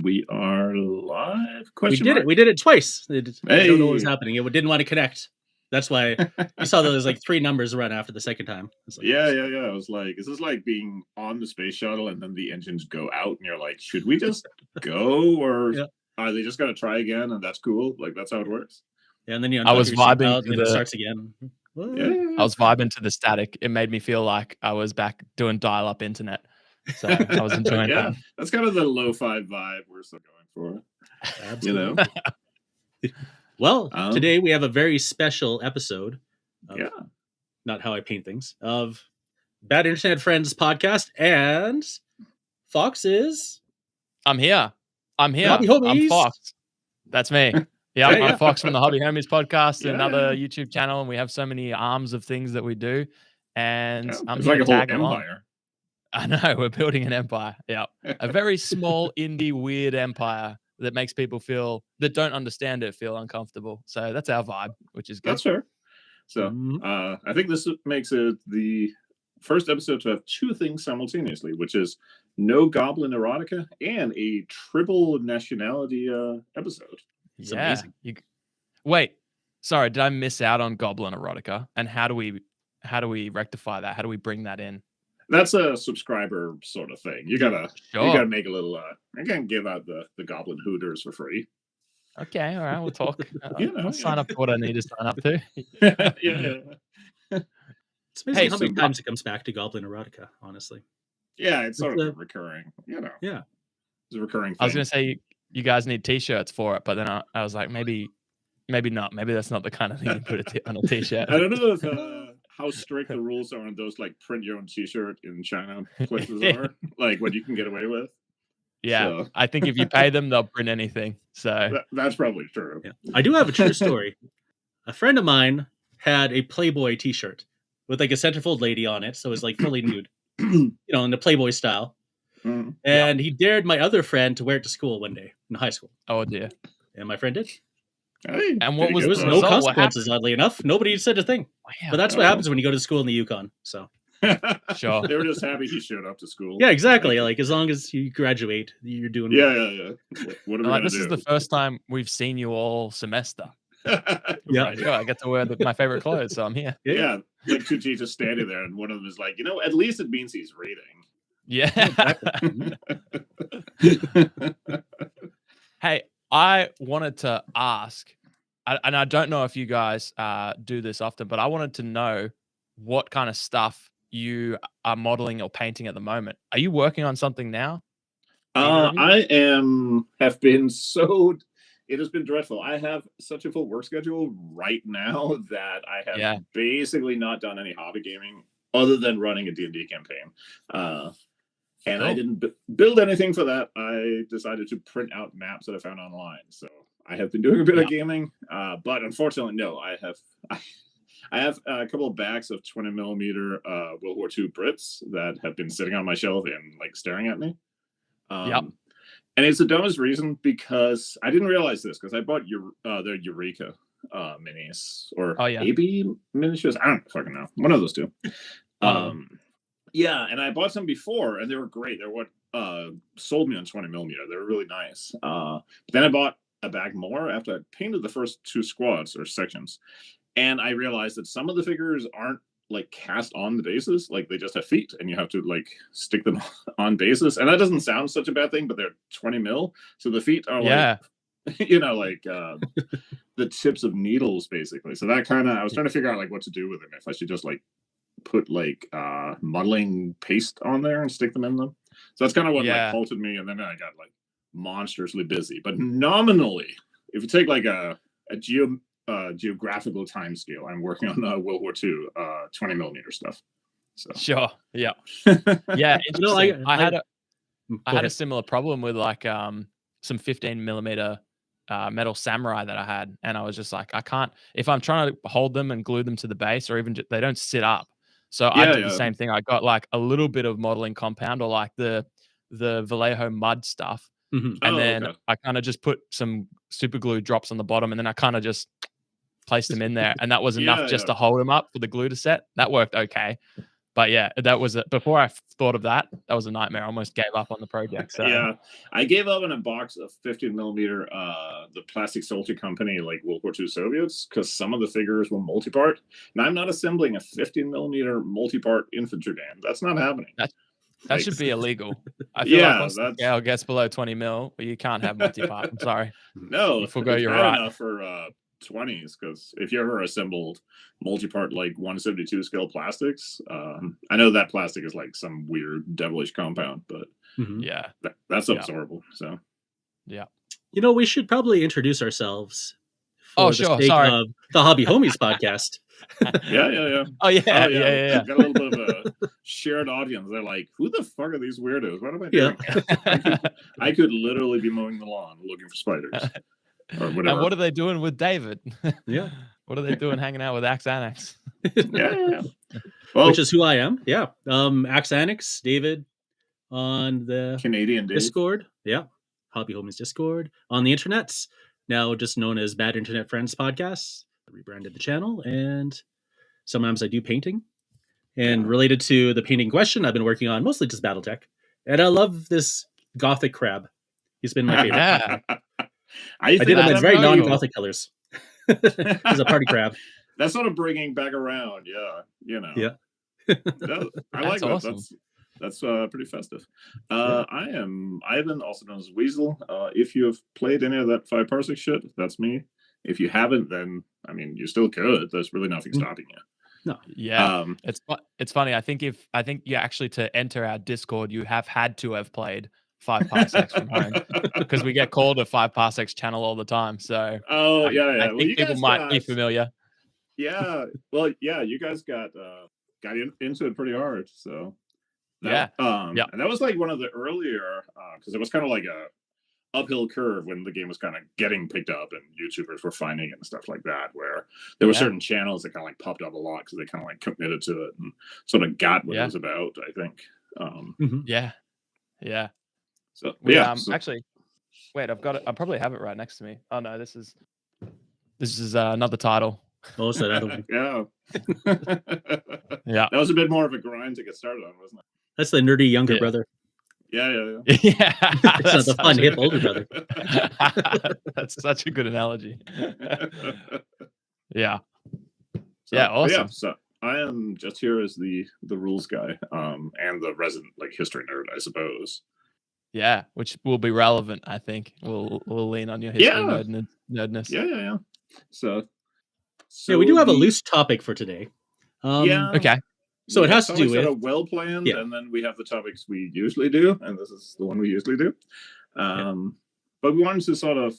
We are live? We did it. We did it twice. I don't know what was happening. It didn't want to connect. That's why you saw those like 3 numbers run after the second time. Like, yeah. I was like, is this like being on the space shuttle and then the engines go out and you're like, should we just go or are they just gonna try again and that's cool? Like that's how it works. Yeah, and then you I was vibing and it starts again. Yeah. I was vibing to the static. It made me feel like I was back doing dial-up internet. So I was enjoying that. That's kind of the lo-fi vibe we're still going for. Absolutely. You know. Well, today we have a very special episode of Not How I Paint Things of Bad Internet Friends podcast, and Fox is I'm here. I'm Fox. That's me. Yeah, I'm Fox from the Hobby Homies podcast, another YouTube channel, and we have so many arms of things that we do. And I'm here like to tag along. Empire. I know, we're building an empire. Yeah. A very small, indie, weird empire that makes people that don't understand it feel uncomfortable. So that's our vibe, which is good. That's fair. So I think this makes it the first episode to have 2 things simultaneously, which is no goblin erotica and a triple nationality episode. It's amazing. Wait, sorry, did I miss out on goblin erotica? And how do we rectify that? How do we bring that in? That's a subscriber sort of thing. You gotta make a little. I can't give out the goblin hooters for free. Okay, all right, we'll talk. I'll sign up for what I need to sign up to. It's amazing how many times it comes back to goblin erotica. Honestly. Yeah, it's sort of recurring. Yeah, it's a recurring thing. I was gonna say you guys need T-shirts for it, but then I was like maybe not. Maybe that's not the kind of thing you put on a T-shirt. I don't know if. How strict the rules are on those like print your own T-shirt in China places are, like what you can get away with. Yeah, so. I think if you pay them, they'll print anything. So that's probably true. Yeah. I do have a true story. A friend of mine had a Playboy T-shirt with like a centerfold lady on it, so it was like fully nude, in the Playboy style. And he dared my other friend to wear it to school one day in high school. Oh dear! And my friend did. Hey, and what was there was no consequences, oddly enough. Nobody said a thing. But that's what happens when you go to school in the Yukon. So sure. They were just happy he showed up to school. Yeah, exactly. Like as long as you graduate, you're doing Yeah. What are we This is the first time we've seen you all semester. Yeah. Right. I get to wear my favorite clothes, so I'm here. Yeah. Like 2 teachers standing there, and one of them is like, at least it means he's reading. Yeah. Hey, I wanted to ask, and I don't know if you guys do this often, but I wanted to know what kind of stuff you are modeling or painting at the moment. Are you working on something now? Have been so. It has been dreadful. I have such a full work schedule right now that I have basically not done any hobby gaming other than running a D&D campaign. And I didn't build anything for that. I decided to print out maps that I found online. So I have been doing a bit of gaming, but unfortunately, no. I have a couple of bags of 20 millimeter World War II Brits that have been sitting on my shelf and like staring at me. And it's the dumbest reason because I didn't realize this because I bought their Eureka minis or AB miniatures. I don't fucking know. One of those 2. Yeah, and I bought some before, and they were great. They're what sold me on 20 millimeter. They were really nice. But then I bought a bag more after I painted the first 2 squads or sections, and I realized that some of the figures aren't like cast on the bases, like they just have feet, and you have to like stick them on bases. And that doesn't sound such a bad thing, but they're 20 mil, so the feet are like the tips of needles, basically. So that kind of I was trying to figure out like what to do with them. If I should just like put like modeling paste on there and stick them in them. So that's kind of what like halted me, and then I got like monstrously busy. But nominally, if you take like a geographical time scale, I'm working on World War II 20 millimeter stuff. So sure, yeah. I had a similar problem with like some 15 millimeter metal samurai that I had, and I was just like, I can't, if I'm trying to hold them and glue them to the base, or even they don't sit up. So I did the same thing. I got like a little bit of modeling compound, or like the Vallejo mud stuff, and then I kind of just put some super glue drops on the bottom, and then I kind of just placed them in there, and that was enough just to hold them up for the glue to set. That worked okay. But yeah, that was before I thought of that. That was a nightmare. I almost gave up on the project. So. Yeah, I gave up on a box of 15 millimeter, the Plastic Soldier Company, like World War II Soviets, because some of the figures were multi-part, and I'm not assembling a 15 millimeter multi-part infantry game. That's not happening. That should be illegal. I feel like once the scale gets below 20 mil, you can't have multi-part. I'm sorry. No, you forgo it's your bad right. enough for 20s, because if you ever assembled multi-part like 172 scale plastics, I know that plastic is like some weird devilish compound, but yeah, that's absorbable. So yeah, we should probably introduce ourselves. For the sake of the Hobby Homies podcast. Yeah. Oh yeah. We've got a little bit of a shared audience. They're like, "Who the fuck are these weirdos? What am I doing?" I could literally be mowing the lawn looking for spiders or whatever. And what are they doing with David? Yeah. What are they doing hanging out with Axe Annex? Yeah. Well, which is who I am. Yeah. Axe Annex, David on the Canadian Discord. Yeah. Hobby Homies Discord on the internets. Now just known as Bad Internet Friends Podcast. I rebranded the channel, and sometimes I do painting. And related to the painting question, I've been working on mostly just BattleTech. And I love this Gothic crab. He's been my favorite. Yeah. I did him in very non-Gothic colors. He's a party crab. That's sort of bringing back around. Yeah. Yeah. I like that. Awesome. That's pretty festive. Ivan, also known as Weasel. If you have played any of that 5 parsec shit, that's me. If you haven't, then I mean, you still could. There's really nothing stopping you. No. Yeah. It's funny. I think you actually, to enter our Discord, you have had to have played 5 parsecs from home, because we get called a 5 parsecs channel all the time. So I think people might be familiar. Yeah. Well, yeah, you guys got into it pretty hard. So and that was like one of the earlier, because it was kind of like a uphill curve when the game was kind of getting picked up and YouTubers were finding it and stuff like that, where there were certain channels that kind of like popped up a lot because they kind of like committed to it and sort of got what it was about, I think. Yeah. So actually, wait, I've got it. I probably have it right next to me. Oh no, this is another title. Oh, so that one. Yeah. That was a bit more of a grind to get started on, wasn't it? That's the nerdy younger brother. Yeah. It's not the fun hip older brother. That's such a good analogy. Yeah. So, awesome. Yeah, so I am just here as the rules guy, and the resident like history nerd, I suppose. Yeah, which will be relevant, I think. We'll lean on your history nerdness. Yeah. So we do have a loose topic for today. Okay. So it has to do with a well planned, and then we have the topics we usually do, and this is the one we usually do. But we wanted to sort of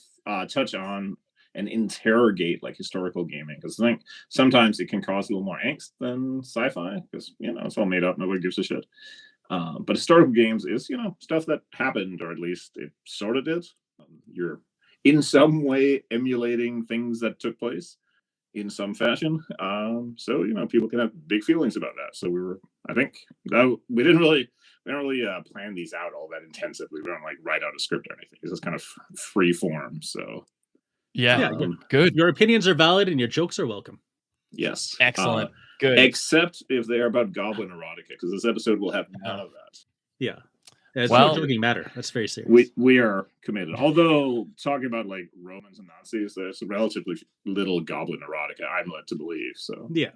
touch on and interrogate like historical gaming, because I think sometimes it can cause a little more angst than sci-fi, because it's all made up, nobody gives a shit. But historical games is stuff that happened, or at least it sort of did. You're in some way emulating things that took place in some fashion. So people can have big feelings about that. So I think that we don't really plan these out all that intensively. We don't like write out a script or anything. It's just kind of free form. So good. Your opinions are valid and your jokes are welcome. Yes. Excellent. Good. Except if they are about goblin erotica, because this episode will have none of that. Yeah. It's not joking matter. That's very serious. We are committed. Although talking about like Romans and Nazis, there's relatively little goblin erotica, I'm led to believe. So yeah.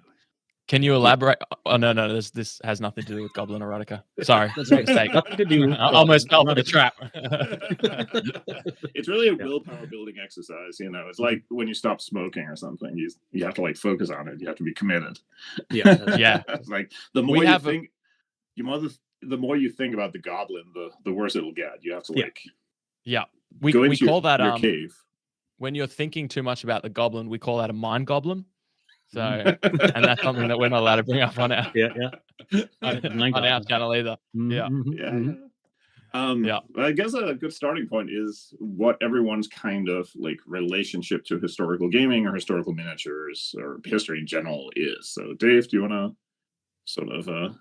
Can you elaborate? Oh no, this has nothing to do with goblin erotica. Sorry, that's a mistake. Nothing to do. I almost fell for the trap. It's really a willpower building exercise. It's like when you stop smoking or something. You have to like focus on it. You have to be committed. Yeah. Like the more you think, the more you think about the goblin, the worse it'll get. You have to like we call that your cave. When you're thinking too much about the goblin, we call that a mind goblin. So and that's something that we're not allowed to bring up on our on our channel either. I guess a good starting point is what everyone's kind of like relationship to historical gaming or historical miniatures or history in general is. So Dave, do you want to sort of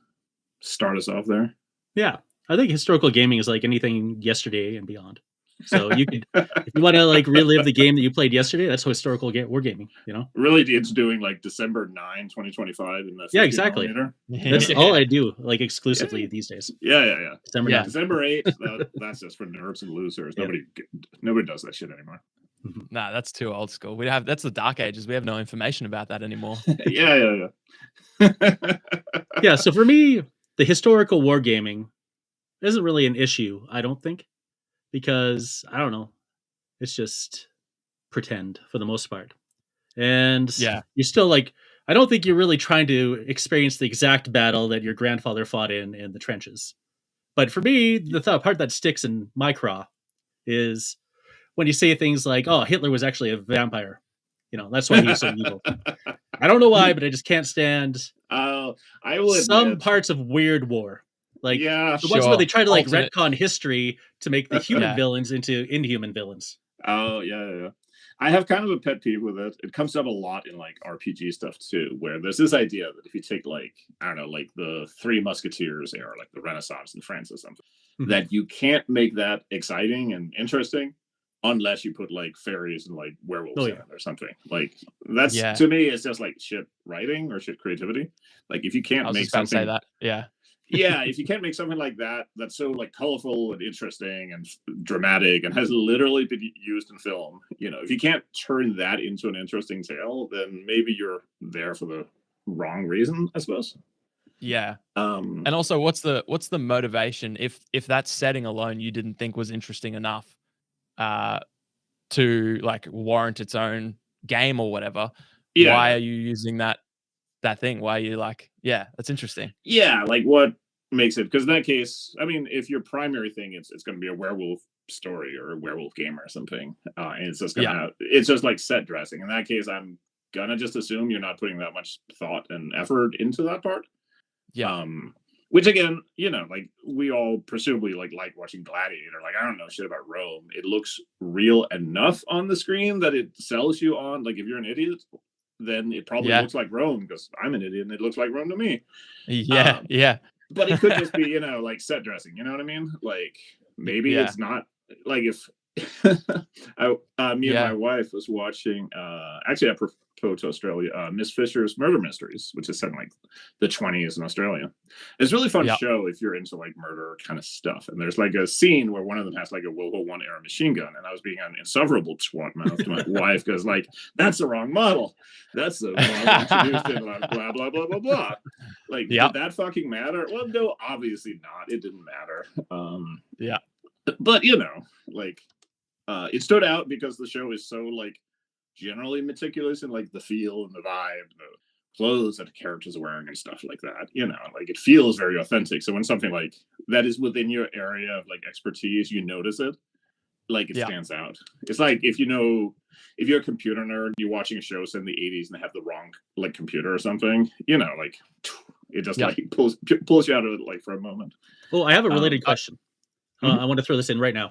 start us off there? Yeah, I think historical gaming is like anything yesterday and beyond. So you could, if you want to like relive the game that you played yesterday, that's historical wargaming, you know? Really, it's doing like December 9, 2025 in the 50 exactly. millimeter. That's all I do, like exclusively these days. Yeah. December 9. December 8th, that's just for nerds and losers. Nobody does that shit anymore. Nah, that's too old school. That's the dark ages. We have no information about that anymore. Yeah. Yeah, so for me, the historical wargaming isn't really an issue, I don't think, because I don't know, it's just pretend for the most part. And you're still like, I don't think you're really trying to experience the exact battle that your grandfather fought in the trenches. But for me, the part that sticks in my craw is when you say things like, "Oh, Hitler was actually a vampire." You know, that's why he was so evil. I don't know why, but I just can't stand I will some admit, parts of weird war. Like the ones sure. where they try to like retcon history to make the human villains into inhuman villains. Oh, yeah. I have kind of a pet peeve with it. It comes up a lot in like RPG stuff too, where there's this idea that if you take like, I don't know, like the Three Musketeers era, like the Renaissance in France or something, that you can't make that exciting and interesting unless you put like fairies and like werewolves in it or something. Like that's to me, it's just like shit writing or shit creativity. Like if you can't make something, say that, if you can't make something like that that's so like colorful and interesting and dramatic and has literally been used in film, you know, if you can't turn that into an interesting tale, then maybe you're there for the wrong reason, I suppose. And also, what's the motivation if that setting alone you didn't think was interesting enough to like warrant its own game or whatever? Why are you using that thing? Why are you like, that's interesting? Like what makes it? Because in that case, I mean, if your primary thing it's going to be a werewolf story or a werewolf game or something, and it's just gonna it's just like set dressing. In that case, I'm gonna just assume you're not putting that much thought and effort into that part. Which again, you know, like we all presumably like watching Gladiator. Like I don't know shit about Rome. It looks real enough on the screen that it sells you on. Like if you're an idiot, then it probably looks like Rome because I'm an idiot and it looks like Rome to me. But it could just be, you know, like set dressing. You know what I mean? Like maybe it's not like if me and my wife was watching. Actually, I prefer to Australia. Miss Fisher's Murder Mysteries, which is set in like the 20s in Australia. It's a really fun show if you're into like murder kind of stuff. And there's like a scene where one of them has like a World War I era machine gun, and I was being an insufferable twat mouth to my wife because like that's the wrong model. That's the model introduced in like blah blah blah blah blah. Like did that fucking matter? Well, no, obviously not. It didn't matter. But you know, like it stood out because the show is so like generally meticulous in like the feel and the vibe, and the clothes that the characters are wearing and stuff like that. You know, like it feels very authentic. So when something like that is within your area of like expertise, you notice it, like it stands out. It's like if you're a computer nerd, you're watching a show set in the 80s and they have the wrong like computer or something, you know, like it just like pulls you out of it like for a moment. Well, I have a related question. I want to throw this in right now.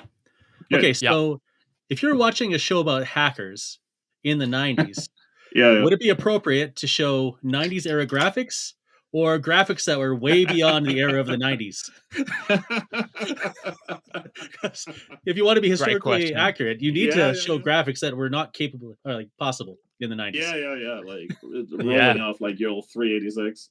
Okay, so if you're watching a show about hackers in the 90s, would it be appropriate to show 90s era graphics or graphics that were way beyond the era of the 90s? If you want to be historically accurate, you need to show graphics that were not capable or like possible in the 90s. Like rolling off like your old 386.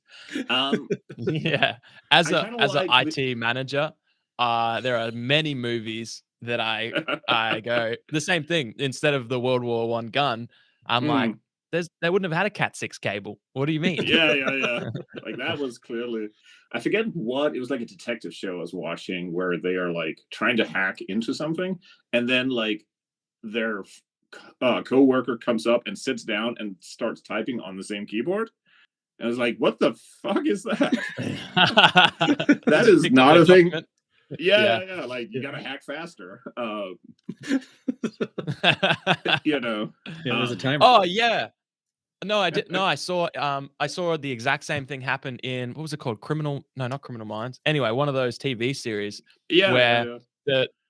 As an IT manager, there are many movies that I go the same thing. Instead of the World War I gun, I'm like, they wouldn't have had a Cat 6 cable. What do you mean? Like that was clearly, I forget what it was, like a detective show I was watching where they are like trying to hack into something, and then like their co-worker comes up and sits down and starts typing on the same keyboard. And I was like, what the fuck is that? That is not a thing. Like you gotta hack faster. You know. There's a timer. Oh yeah. No, I did. No, I saw the exact same thing happen in, what was it called? Not Criminal Minds. Anyway, one of those TV series where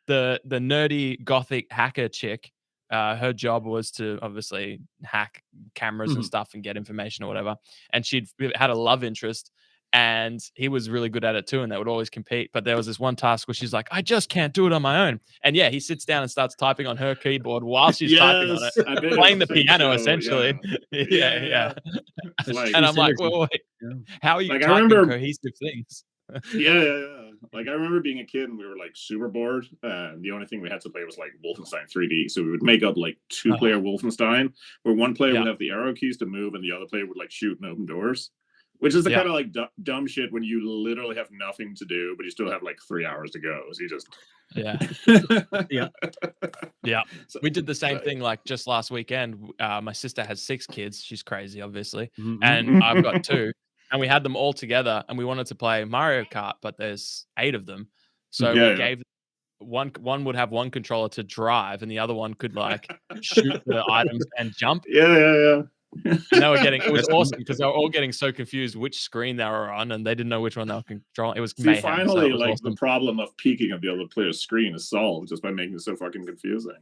the nerdy gothic hacker chick, her job was to obviously hack cameras and stuff and get information or whatever. And she'd had a love interest, and he was really good at it too, and they would always compete. But there was this one task where she's like, I just can't do it on my own. And yeah, he sits down and starts typing on her keyboard while she's typing on it, playing the piano essentially. Yeah. And I'm like, well, wait, how are you typing cohesive things? Yeah. Like I remember being a kid and we were like super bored. The only thing we had to play was like Wolfenstein 3D. So we would make up like 2-player Wolfenstein, where one player would have the arrow keys to move and the other player would like shoot and open doors. Which is the kind of like dumb shit when you literally have nothing to do, but you still have like 3 hours to go. So you just yeah. So, we did the same thing like just last weekend. My sister has 6 kids. She's crazy, obviously, and I've got 2. And we had them all together, and we wanted to play Mario Kart, but there's 8 of them, so we gave one would have one controller to drive, and the other one could like shoot the items and jump. Yeah. And they were getting, it was awesome because they were all getting so confused which screen they were on, and they didn't know which one they were controlling. It was mayhem. Finally, so like awesome. The problem of peeking at the other player's screen is solved just by making it so fucking confusing.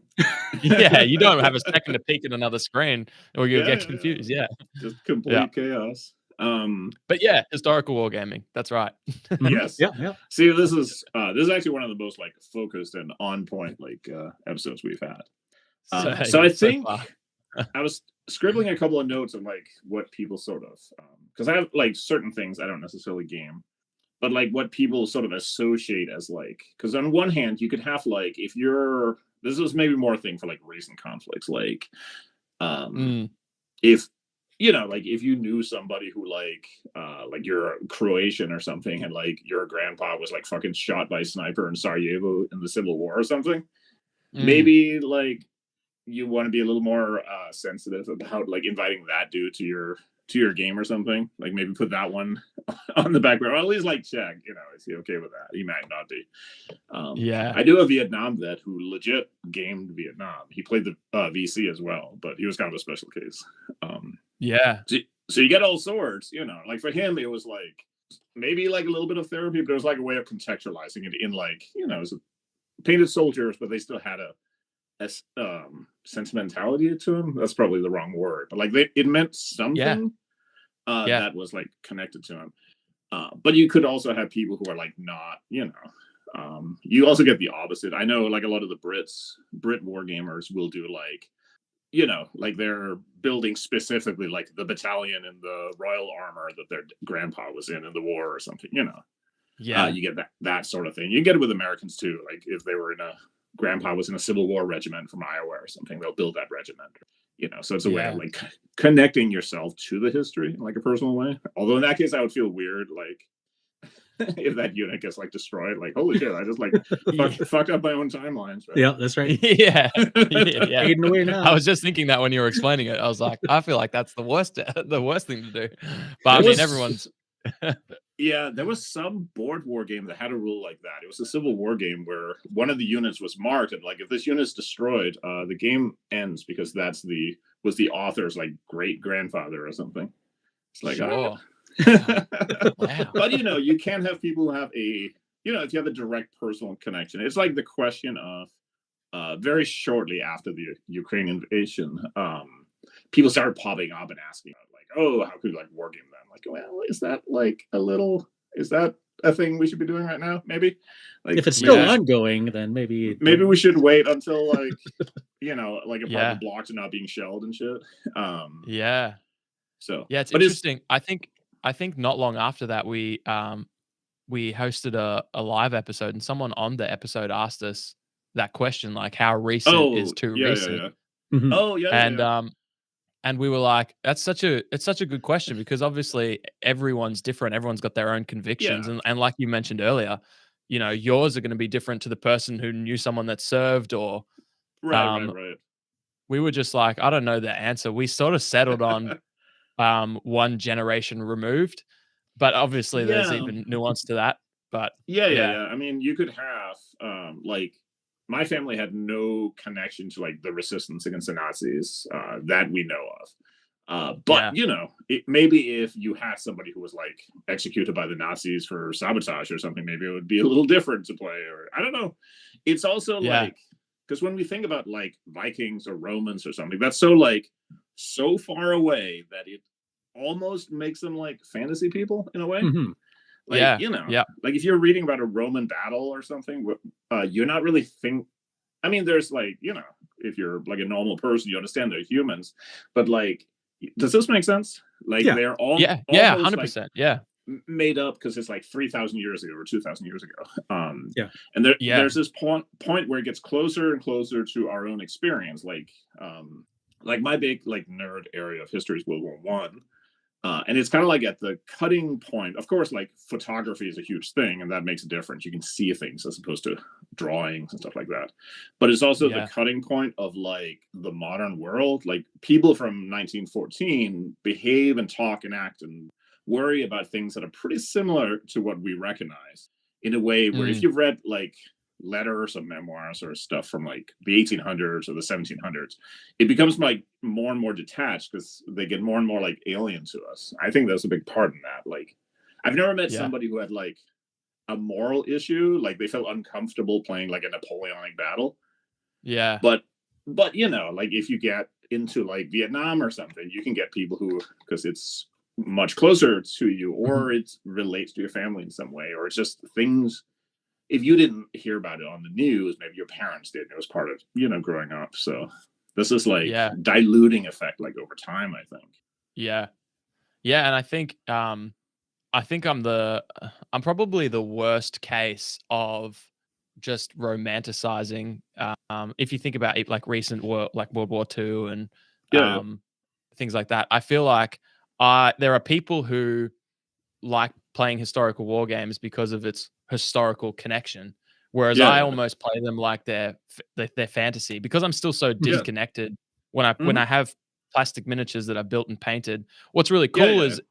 Yeah, you don't have a second to peek at another screen, or you'll get confused. Yeah, just complete chaos. But yeah, historical wargaming. That's right. Yes. Yeah. See, this is actually one of the most like focused and on point like episodes we've had. So I think I was scribbling a couple of notes of like what people sort of because I have like certain things I don't necessarily game, but like what people sort of associate as like, because on one hand you could have like, if you're, this is maybe more a thing for like recent conflicts, like if you know, like if you knew somebody who like you're Croatian or something, and like your grandpa was like fucking shot by a sniper in Sarajevo in the Civil War or something, maybe like you want to be a little more sensitive about like inviting that dude to your game or something. Like maybe put that one on the back burner, or at least like check, you know, is he okay with that? He might not be. I do a Vietnam vet who legit gamed Vietnam. He played the VC as well, but he was kind of a special case. So you get all sorts, you know, like for him it was like maybe like a little bit of therapy, but it was like a way of contextualizing it in like, you know, it was painted soldiers, but they still had a sentimentality to him. That's probably the wrong word, but like it meant something that was like connected to him. But you could also have people who are like not, you know, you also get the opposite. I know like a lot of the Brit wargamers will do like, you know, like they're building specifically like the battalion in the royal armor that their grandpa was in the war or something, you know. You get that sort of thing. You get it with Americans too. Like if they were grandpa was in a Civil War regiment from Iowa or something, they'll build that regiment, you know. So it's a way of like connecting yourself to the history in like a personal way. Although in that case I would feel weird like if that unit gets like destroyed, like holy shit, I just like fucked up my own timelines, right? Yeah, that's right. Yeah. Away now. I was just thinking that when you were explaining it, I was like, I feel like that's the worst thing to do. But I mean, everyone's there was some board war game that had a rule like that. It was a Civil War game where one of the units was marked, and like if this unit is destroyed, the game ends because was the author's like great grandfather or something. It's like wow. But you know, you can have people who have if you have a direct personal connection. It's like the question of very shortly after the Ukraine invasion, people started popping up and asking like, oh, how could you like wargame them? Like, well, is that a thing we should be doing right now? Maybe like if it's still ongoing, then maybe we should wait until like you know, like apartment blocks are not being shelled and shit. So it's interesting. I think not long after that we hosted a live episode, and someone on the episode asked us that question, like how recent is too recent. And we were like, it's such a good question, because obviously everyone's different. Everyone's got their own convictions. And like you mentioned earlier, you know, yours are going to be different to the person who knew someone that served or right. We were just like, I don't know the answer. We sort of settled on one generation removed, but obviously there's even nuance to that. But I mean, you could have like my family had no connection to like the resistance against the Nazis that we know of. But you know, maybe if you had somebody who was like executed by the Nazis for sabotage or something, maybe it would be a little different to play, or I don't know. It's also like, because when we think about like Vikings or Romans or something, that's so far away that it almost makes them like fantasy people in a way. Like, like if you're reading about a Roman battle or something, you're not really I mean, there's like, if you're like a normal person, you understand they're humans, but like, does this make sense? Like they're all almost 100%, like made up because it's like 3,000 years ago or 2,000 years ago. And there's this point where it gets closer and closer to our own experience. Like my big like nerd area of history is World War One. And it's kind of like at the cutting point. Of course, like photography is a huge thing, and that makes a difference. You can see things as opposed to drawings and stuff like that. But it's also the cutting point of like the modern world. Like people from 1914 behave and talk and act and worry about things that are pretty similar to what we recognize in a way where if you've read like letters or memoirs or stuff from like the 1800s or the 1700s, it becomes like more and more detached because they get more and more like alien to us. I think that's a big part in that. Like I've never met somebody who had like a moral issue, like they felt uncomfortable playing like a Napoleonic battle. But like if you get into like Vietnam or something, you can get people who, because it's much closer to you, or it relates to your family in some way, or it's just things. If you didn't hear about it on the news, maybe your parents did. It was part of, growing up. So this is like diluting effect, like over time, I think. Yeah. And I think I'm probably the worst case of just romanticizing. If you think about it, like recent World War II and things like that, I feel like there are people who like playing historical war games because of its historical connection, whereas I almost play them like they're fantasy, because I'm still so disconnected when I have plastic miniatures that I built and painted. What's really cool is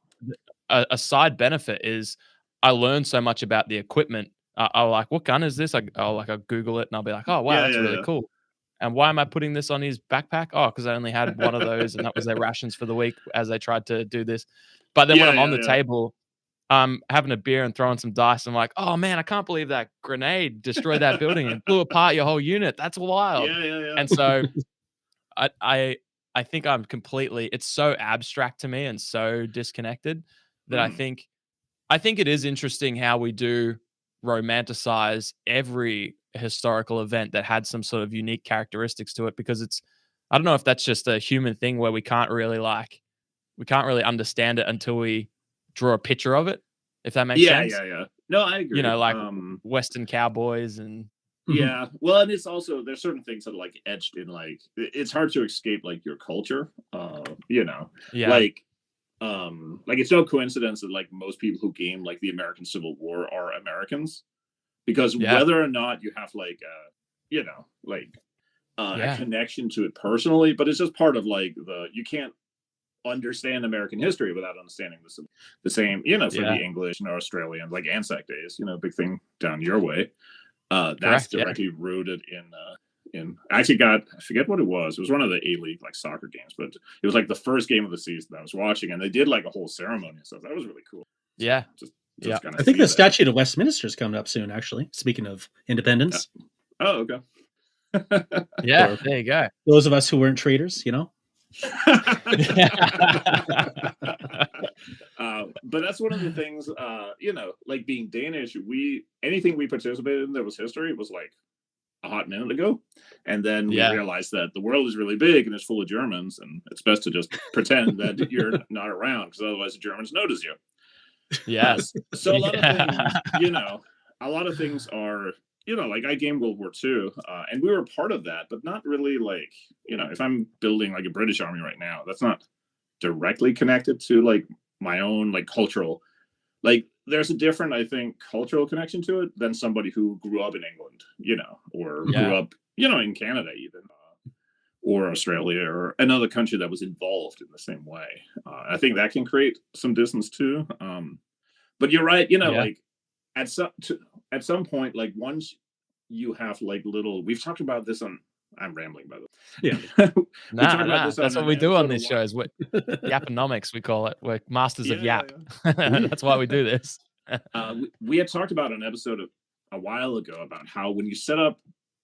a side benefit is I learned so much about the equipment. I'll like, what gun is this? I'll Google it and I'll be like, oh wow, that's really cool. And why am I putting this on his backpack? Oh, because I only had one of those and that was their rations for the week as they tried to do this. But then when I'm on the table, having a beer and throwing some dice, I'm like, oh man, I can't believe that grenade destroyed that building and blew apart your whole unit. That's wild. And so I think I'm completely, it's so abstract to me and so disconnected that I think it is interesting how we do romanticize every historical event that had some sort of unique characteristics to it, because I don't know if that's just a human thing where we can't really understand it until we draw a picture of it, if that makes sense. No, I agree. Like Western cowboys and well, and it's also, there's certain things that are like etched in, like it's hard to escape like your culture. Like it's no coincidence that like most people who game like the American Civil War are Americans, because whether or not you have like a connection to it personally, but it's just part of like you can't understand American history without understanding the same, for the English and Australian, like Anzac days, big thing down your way. That's directly rooted in I actually I forget what it was. It was one of the A-League like soccer games, but it was like the first game of the season that I was watching, and they did like a whole ceremony and stuff. That was really cool. So just I think the statute of Westminster is coming up soon, actually. Speaking of independence. Oh, okay. There you go. Those of us who weren't traitors, but that's one of the things, like being Danish, anything we participated in that was history was like a hot minute ago, and then we realized that the world is really big and it's full of Germans, and it's best to just pretend that you're not around, because otherwise the Germans notice you. So a lot of things, a lot of things are, like I gamed World War II, and we were part of that, but not really like, if I'm building like a British army right now, that's not directly connected to like my own like cultural, like there's a different, I think, cultural connection to it than somebody who grew up in England, or grew up, in Canada even, or Australia or another country that was involved in the same way. I think that can create some distance too. But you're right, like at some point, like once you have like we've talked about this on, I'm rambling by the way. That's what we do on these shows. Yaponomics, we call it. We're masters of yap. That's why we do this. We had talked about an episode a while ago about how when you set up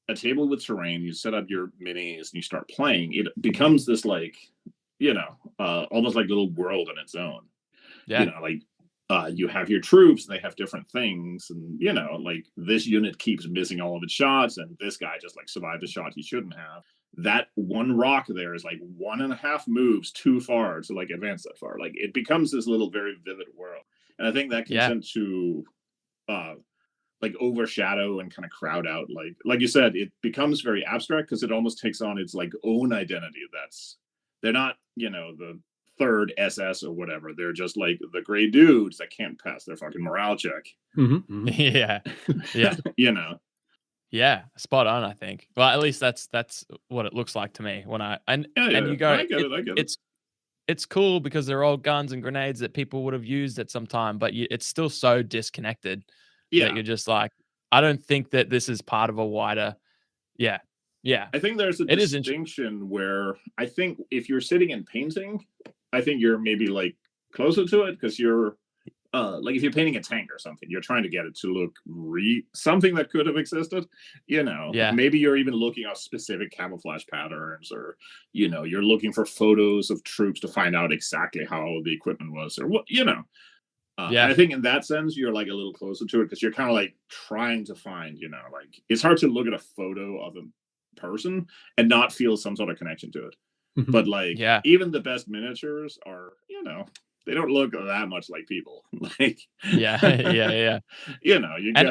a table with terrain, you set up your minis and you start playing, it becomes this like, almost like little world on its own. Like you have your troops, and they have different things, and like this unit keeps missing all of its shots, and this guy just like survived a shot he shouldn't have. That one rock there is like 1.5 moves too far to like advance that far. Like it becomes this little very vivid world, and I think that can tend to like overshadow and kind of crowd out, like you said, it becomes very abstract because it almost takes on its like own identity. They're not the third SS or whatever. They're just like the gray dudes that can't pass their fucking morale check. Mm-hmm. Yeah. Yeah, spot on. I think. Well, at least that's what it looks like to me when and you go. I get it. It's cool because they're all guns and grenades that people would have used at some time, but it's still so disconnected that you're just like, I don't think that this is part of a wider. Yeah. I think there's a distinction where I think if you're sitting and painting, I think you're maybe like closer to it because you're like if you're painting a tank or something, you're trying to get it to look something that could have existed. Maybe you're even looking at specific camouflage patterns, or you're looking for photos of troops to find out exactly how the equipment was, or what. I think in that sense you're like a little closer to it because you're kind of like trying to find, like it's hard to look at a photo of a person and not feel some sort of connection to it. But like even the best miniatures are, they don't look that much like people. Like and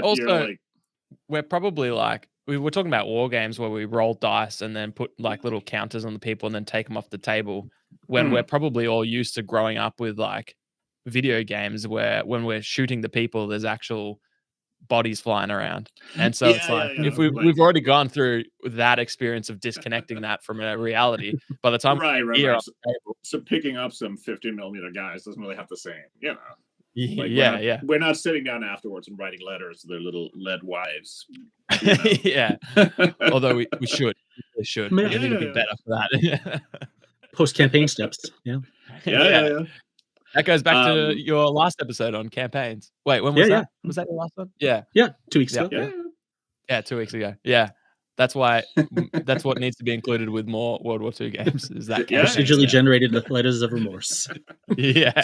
also we're probably like we were talking about war games where we roll dice and then put like little counters on the people and then take them off the table, when we're probably all used to growing up with like video games where when we're shooting the people there's actual bodies flying around, and so it's like if we've already gone through that experience of disconnecting that from a reality, by the time right. So picking up some 15mm guys doesn't really have the same, like we're not sitting down afterwards and writing letters to their little lead wives. Although we should I need to be better for that. Post-campaign steps. Yeah. That goes back to your last episode on campaigns. Wait, when was that? Was that your last one? Yeah, 2 weeks ago. Yeah, 2 weeks ago. Yeah, that's why. That's what needs to be included with more World War II games. Is that procedurally generated letters of remorse?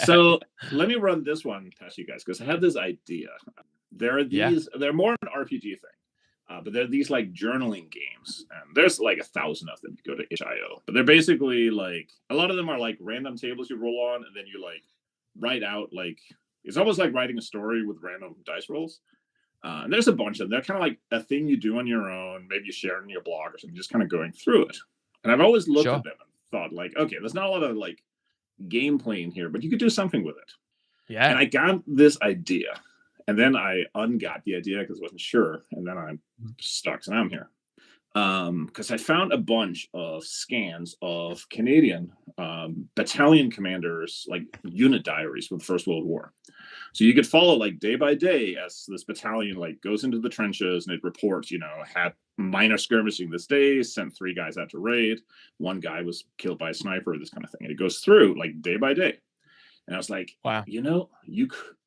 So let me run this one past you guys because I have this idea. There are these. They're more an RPG thing. But they're these like journaling games, and there's like 1,000 of them. You go to itch.io, but they're basically like a lot of them are like random tables you roll on, and then you like write out like it's almost like writing a story with random dice rolls. And there's a bunch of them. They're kind of like a thing you do on your own. Maybe you share it in your blog or something, just kind of going through it. And I've always looked at them and thought like, okay, there's not a lot of like gameplay in here, but you could do something with it. Yeah. And I got this idea. And then I ungot the idea because I wasn't sure. And then I'm stuck, and I'm here. Because I found a bunch of scans of Canadian battalion commanders, like unit diaries from the First World War. So you could follow like day by day as this battalion like goes into the trenches and it reports, had minor skirmishing this day, sent 3 guys out to raid. 1 guy was killed by a sniper, this kind of thing. And it goes through like day by day. And I was like, wow, you could.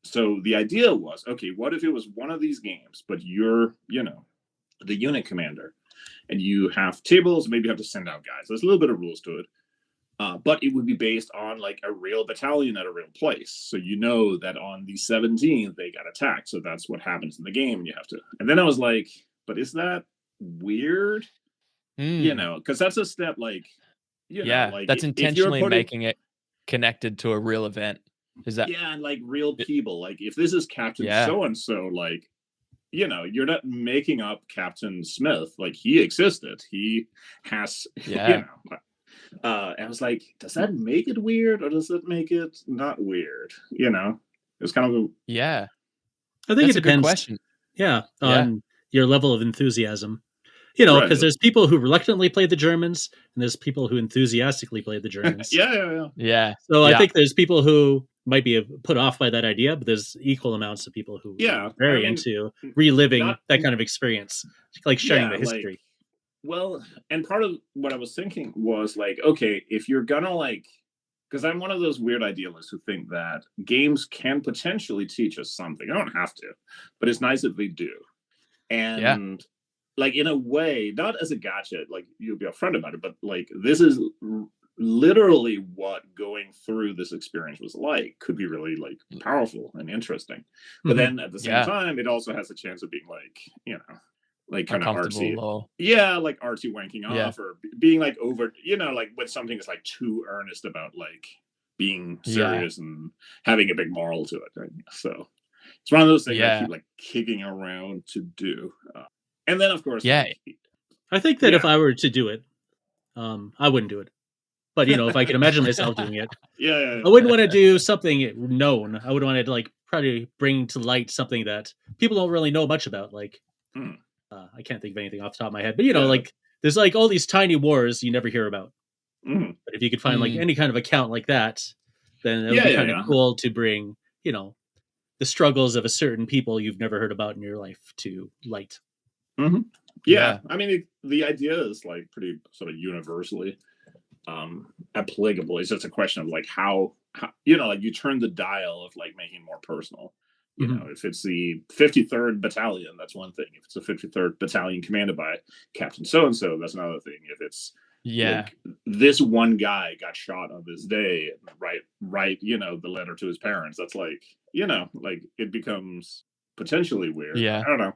So the idea was, okay, what if it was one of these games, but you're, the unit commander, and you have tables, maybe you have to send out guys. There's a little bit of rules to it, but it would be based on like a real battalion at a real place. So that on the 17th they got attacked. So that's what happens in the game, and you have to. And then I was like, but is that weird? Because that's a step like, like that's intentionally making it connected to a real event. Is that and like real people, like if this is Captain so and so, like you're not making up Captain Smith, like he existed, he has and I was like, does that make it weird or does it make it not weird? It's kind of I think it depends. A good question. On your level of enthusiasm. Because there's people who reluctantly play the Germans, and there's people who enthusiastically play the Germans. So I think there's people who might be put off by that idea, but there's equal amounts of people who are very into reliving that kind of experience, like sharing the history. And part of what I was thinking was like, okay, if you're gonna like, because I'm one of those weird idealists who think that games can potentially teach us something. I don't have to, but it's nice if they do. And like in a way, not as a gotcha, like you'll be upfront about it, but like this is literally what going through this experience was like could be really like powerful and interesting. But then at the same time, it also has a chance of being like, you know, like kind of artsy. Yeah, like artsy wanking off or being like over, you know, like when something is like too earnest about like being serious and having a big moral to it. Right? So it's one of those things I keep like kicking around to do. And then of course, like, I think that if I were to do it, I wouldn't do it. But you know, if I could imagine myself doing it, I wouldn't want to do something known. I would want to like probably bring to light something that people don't really know much about. Like, I can't think of anything off the top of my head, but you know, like there's like all these tiny wars you never hear about. But if you could find like any kind of account like that, then it would be kind of cool to bring, you know, the struggles of a certain people you've never heard about in your life to light. Yeah, I mean, the idea is like pretty sort of universally applicable. It's just a question of like how you know, like you turn the dial of like making more personal. You know, if it's the 53rd Battalion, that's one thing. If it's the 53rd Battalion commanded by Captain So-and-so, that's another thing. If it's like, this one guy got shot on this day, write, you know, the letter to his parents. That's like, you know, like it becomes potentially weird. I don't know.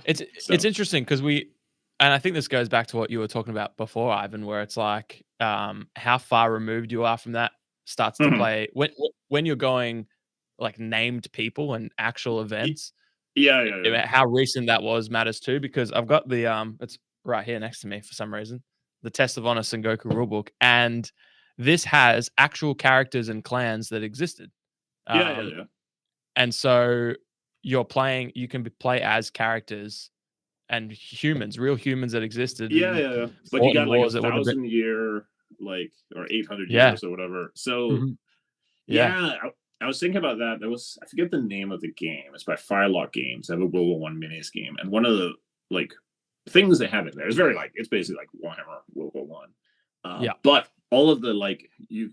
It's interesting because and I think this goes back to what you were talking about before, Ivan, where it's like how far removed you are from that starts to play when you're going like named people and actual events. How recent that was matters too, because I've got the it's right here next to me for some reason, the Test of Honor Sengoku rulebook, and this has actual characters and clans that existed. And so you can play as characters and humans, real humans that existed. But you got like 1,000-year, like, or 800 years or whatever. So I was thinking about that. I forget the name of the game. It's by Firelock Games. They have a World War One minis game, and one of the like things they have in there is very like it's basically like Warhammer World War One. But all of the like you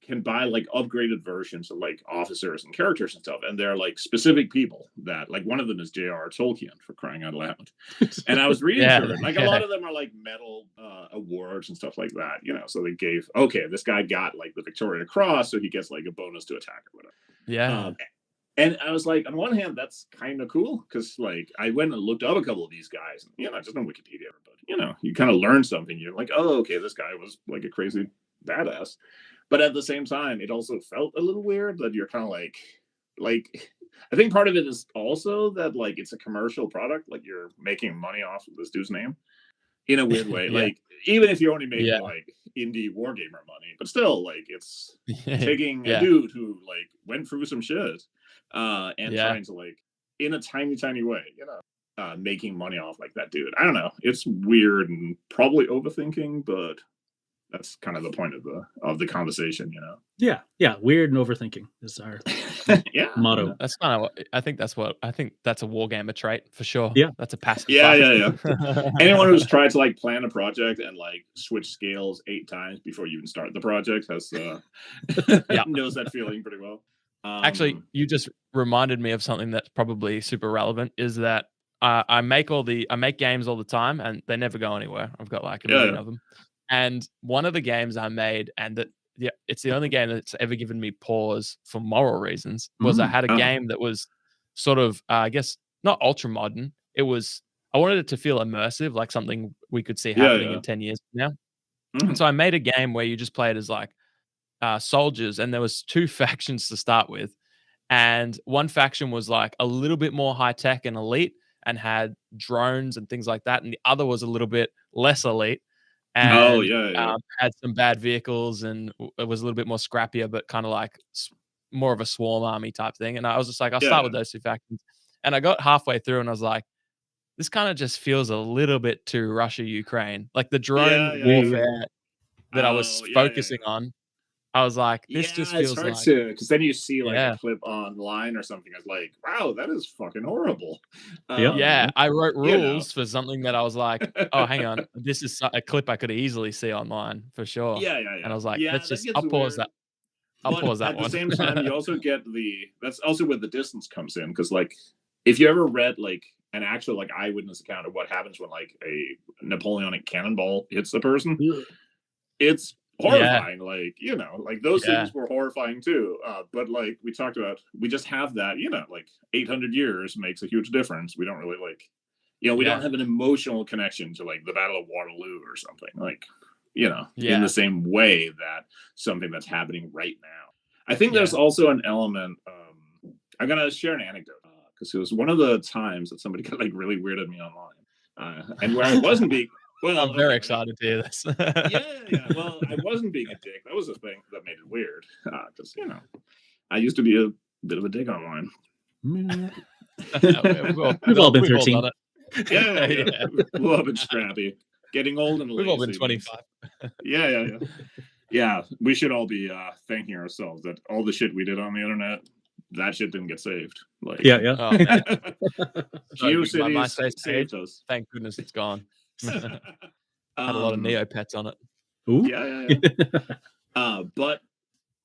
can buy like upgraded versions of like officers and characters and stuff, and they're like specific people that like one of them is J.R.R. Tolkien, for crying out loud. And I was reading through it, like a lot of them are like medal awards and stuff like that, you know. So they gave this guy got like the Victoria Cross, so he gets like a bonus to attack or whatever. And I was like, on one hand, that's kind of cool because like I went and looked up a couple of these guys, you know, just on Wikipedia, but you know, you kind of learn something. You're like, oh, okay, this guy was like a crazy badass. But at the same time, it also felt a little weird that you're kind of like I think part of it is also that like it's a commercial product, like you're making money off of this dude's name in a weird way. Like even if you're only making like indie wargamer money, but still like it's taking a dude who like went through some shit and trying to like in a tiny way, you know, making money off like that dude. I don't know. It's weird and probably overthinking, but that's kind of the point of the conversation, you know. Yeah. Weird and overthinking is our motto. That's kind of what I think. That's a wargamer trait for sure. Yeah, that's a passive. Anyone who's tried to like plan a project and like switch scales 8 times before you even start the project has knows that feeling pretty well. Actually, you just reminded me of something that's probably super relevant. Is that I make games all the time and they never go anywhere. I've got like a million of them. And one of the games I made, and it's the only game that's ever given me pause for moral reasons, was I had a game that was sort of, I guess, not ultra modern. I wanted it to feel immersive, like something we could see happening in 10 years from now. And so I made a game where you just played as like soldiers, and there was 2 factions to start with. And one faction was like a little bit more high tech and elite and had drones and things like that. And the other was a little bit less elite. And had some bad vehicles, and it was a little bit more scrappier, but kind of like more of a swarm army type thing. And I was just like, I'll start with those 2 factions. And I got halfway through, and I was like, this kind of just feels a little bit too Russia, Ukraine, like the drone warfare that I was focusing on. I was like, this just feels hard like because then you see like a clip online or something. I was like, wow, that is fucking horrible. I wrote rules for something that I was like, oh, hang on, this is a clip I could easily see online for sure. And I was like, I'll pause that. I'll pause that one. At the same time, you also get that's also where the distance comes in, because like if you ever read like an actual like eyewitness account of what happens when like a Napoleonic cannonball hits the person, it's horrifying. Like, like those things were horrifying too. But like we talked about, we just have that, like 800 years makes a huge difference. We don't really like, we don't have an emotional connection to like the Battle of Waterloo or something, like, in the same way that something that's happening right now. I think there's also an element. I'm gonna share an anecdote because it was one of the times that somebody got like really weird at me online, and where I wasn't being. Well, I'm very excited to hear this. yeah. Well, I wasn't being a dick. That was the thing that made it weird, because I used to be a bit of a dick online. We've all been 13. Yeah. We've all been scrappy, getting old and lazy. We've all been 25. Yeah. We should all be thanking ourselves that all the shit we did on the internet, that shit didn't get saved. Like, GeoCities saved us. Thank goodness it's gone. Had a lot of Neopets on it. Ooh. Yeah. But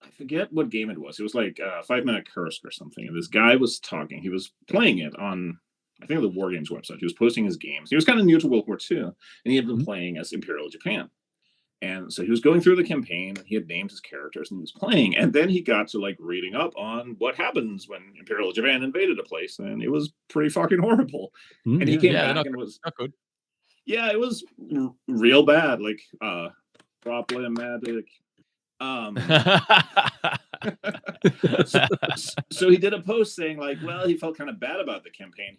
I forget what game it was. It was like 5 Minute Curse or something. And this guy was talking. He was playing it on, I think, the Wargames website. He was posting his games. He was kind of new to World War II, and he had been playing as Imperial Japan. And so he was going through the campaign. He had named his characters and he was playing. And then he got to like reading up on what happens when Imperial Japan invaded a place, and it was pretty fucking horrible. And he came back and was not good. Yeah, it was real bad. Like problematic. So he did a post saying like, well, he felt kind of bad about the campaign.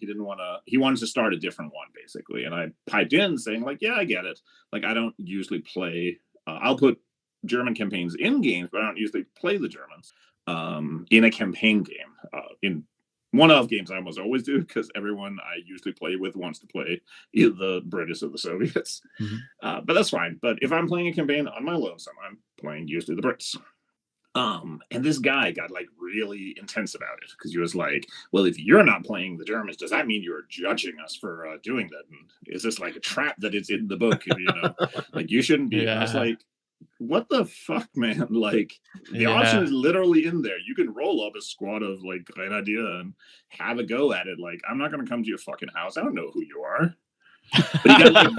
He wanted to start a different one basically. And I piped in saying like, yeah, I get it. Like, I don't usually play, I'll put German campaigns in games, but I don't usually play the Germans in a campaign game. In one-off games I almost always do, because everyone I usually play with wants to play either the British or the Soviets. But that's fine. But if I'm playing a campaign on my lonesome, I'm playing usually the Brits. And this guy got like really intense about it, because he was like, well, if you're not playing the Germans, does that mean you're judging us for doing that? And is this like a trap that is in the book? Like, you shouldn't be. I was like, what the fuck, man? Like, the option is literally in there. You can roll up a squad of like Grenadier and have a go at it. Like, I'm not gonna come to your fucking house. I don't know who you are. But he got like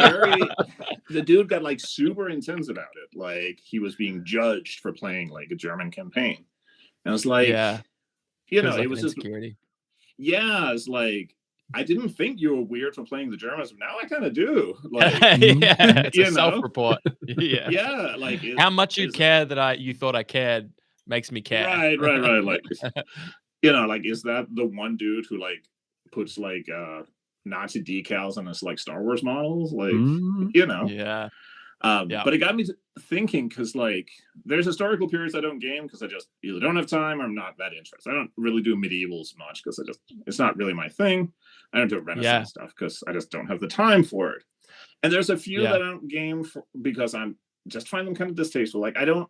the dude got like super intense about it. Like, he was being judged for playing like a German campaign. And I was like, it was just insecurity. Yeah, it's like, I didn't think you were weird for playing the Germans, but now I kind of do. Like, it's a self-report. Yeah, like how much you care that you thought I cared makes me care. Right. Like, like, is that the one dude who like puts like Nazi decals on his like Star Wars models? Like, But it got me thinking, because like there's historical periods I don't game because I just either don't have time or I'm not that interested. I don't really do medievals much because it's not really my thing. I don't do Renaissance stuff because I just don't have the time for it. And there's a few that I don't game for because I'm just find them kind of distasteful. Like, I don't.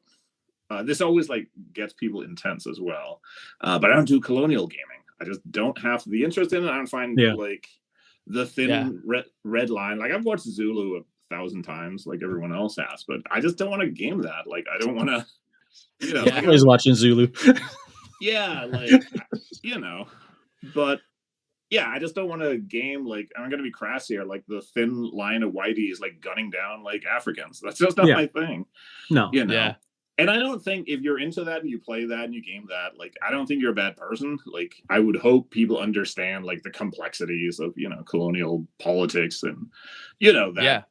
This always like gets people intense as well. But I don't do colonial gaming. I just don't have the interest in it. I don't find like the thin red line. Like, I've watched Zulu 1,000 times, like everyone else has, but I just don't want to game that. Like, I don't want to. I was watching Zulu. But I just don't want to game, like, I'm gonna be crass here, like the thin line of whiteys like gunning down like Africans. That's just not my thing. No. And I don't think if you're into that and you play that and you game that, like, I don't think you're a bad person. Like, I would hope people understand like the complexities of colonial politics and that.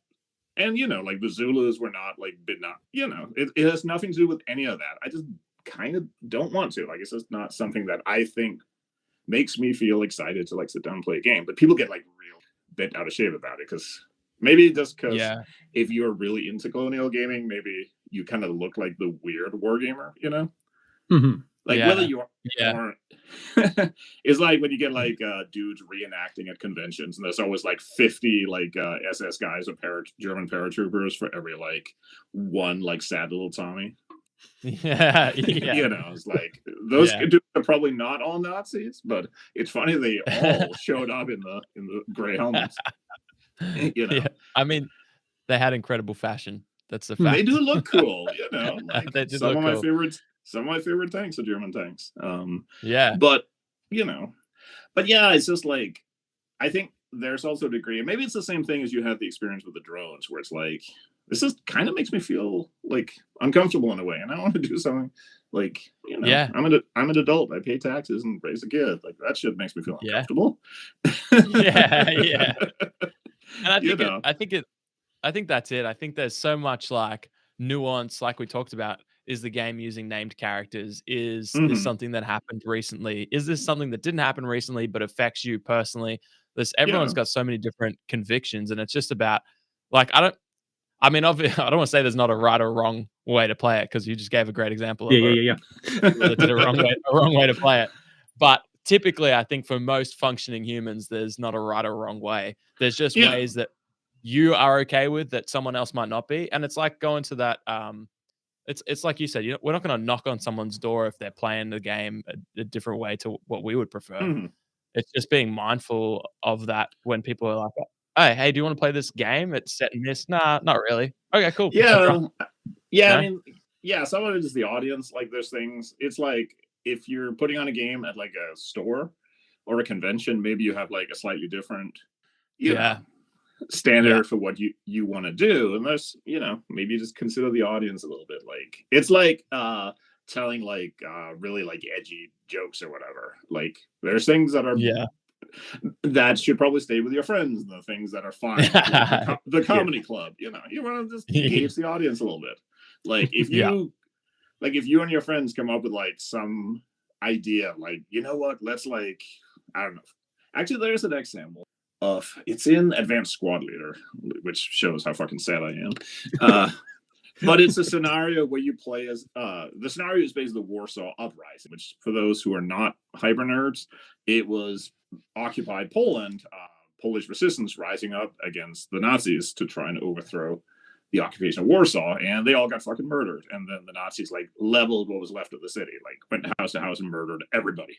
And like the Zulus were not like it has nothing to do with any of that. I just kind of don't want to. Like, it's just not something that I think makes me feel excited to like sit down and play a game. But people get like real bent out of shape about it, because maybe just because if you're really into colonial gaming, maybe you kind of look like the weird wargamer, like whether you are it's like when you get like dudes reenacting at conventions, and there's always like 50 like SS guys or German paratroopers for every like one like sad little Tommy. It's like those dudes are probably not all Nazis, but it's funny they all showed up in the gray helmets. I mean, they had incredible fashion. That's the fact. They do look cool, like they did some look of my cool. favorites. Some of my favorite tanks are German tanks. But it's just like, I think there's also a degree, and maybe it's the same thing as you had the experience with the drones, where it's like this is kind of makes me feel like uncomfortable in a way, and I want to do something like, I'm an adult. I pay taxes and raise a kid. Like that shit makes me feel uncomfortable. Yeah. And I think that's it. I think there's so much like nuance, like we talked about. Is the game using named characters? Is this something that happened recently? Is this something that didn't happen recently but affects you personally? Everyone's got so many different convictions, and it's just about like I don't want to say there's not a right or wrong way to play it because you just gave a great example of that did a wrong way to play it. But typically, I think for most functioning humans, there's not a right or wrong way. There's just ways that you are okay with that someone else might not be, and it's like going to that. It's like you said, we're not going to knock on someone's door if they're playing the game a different way to what we would prefer. It's just being mindful of that when people are like, hey, do you want to play this game? It's set in this. Nah, not really. Okay, cool. Yeah. I mean, some of it is the audience. Like there's things, it's like if you're putting on a game at like a store or a convention, maybe you have like a slightly different, standard for what you want to do. And there's, maybe just consider the audience a little bit. Like it's like telling like really like edgy jokes or whatever. Like there's things that are that should probably stay with your friends, and the things that are fine the comedy club, you want to just gauge the audience a little bit. Like if you if you and your friends come up with like some idea, like, what, let's like, I don't know, actually there's an example of, it's in Advanced Squad Leader, which shows how fucking sad I am. But it's a scenario where you play as the scenario is basically the Warsaw Uprising, which for those who are not hyper nerds, it was occupied Poland, Polish resistance rising up against the Nazis to try and overthrow the occupation of Warsaw, and they all got fucking murdered. And then the Nazis like leveled what was left of the city, like went house to house and murdered everybody.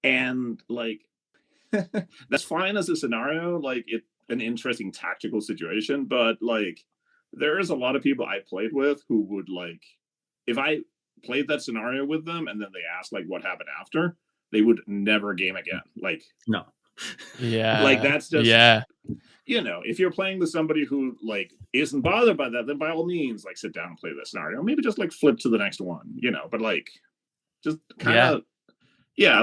And like that's fine as a scenario, like it's an interesting tactical situation, but like there is a lot of people I played with who would like, if I played that scenario with them and then they asked like what happened after, they would never game again. Like no. Like that's just if you're playing with somebody who like isn't bothered by that, then by all means like sit down and play this scenario. Maybe just like flip to the next one, but like just kind of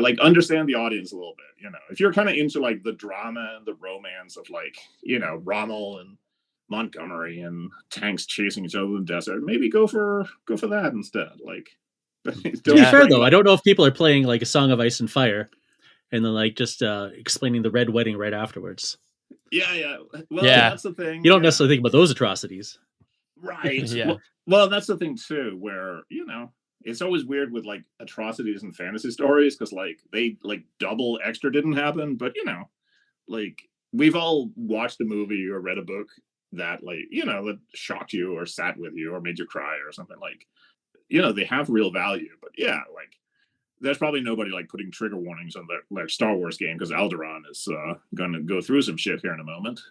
like understand the audience a little bit. If you're kind of into like the drama and the romance of like, Rommel and Montgomery and tanks chasing each other in the desert, maybe go for that instead. Like, to be fair though, I don't know if people are playing like a Song of Ice and Fire and then like just explaining the Red Wedding right afterwards. Well, that's the thing. You don't necessarily think about those atrocities, right? Well, that's the thing too, where it's always weird with like atrocities and fantasy stories because like they like double extra didn't happen, but like we've all watched a movie or read a book that like that shocked you or sat with you or made you cry or something. Like they have real value, but like there's probably nobody like putting trigger warnings on their Star Wars game because Alderaan is gonna go through some shit here in a moment.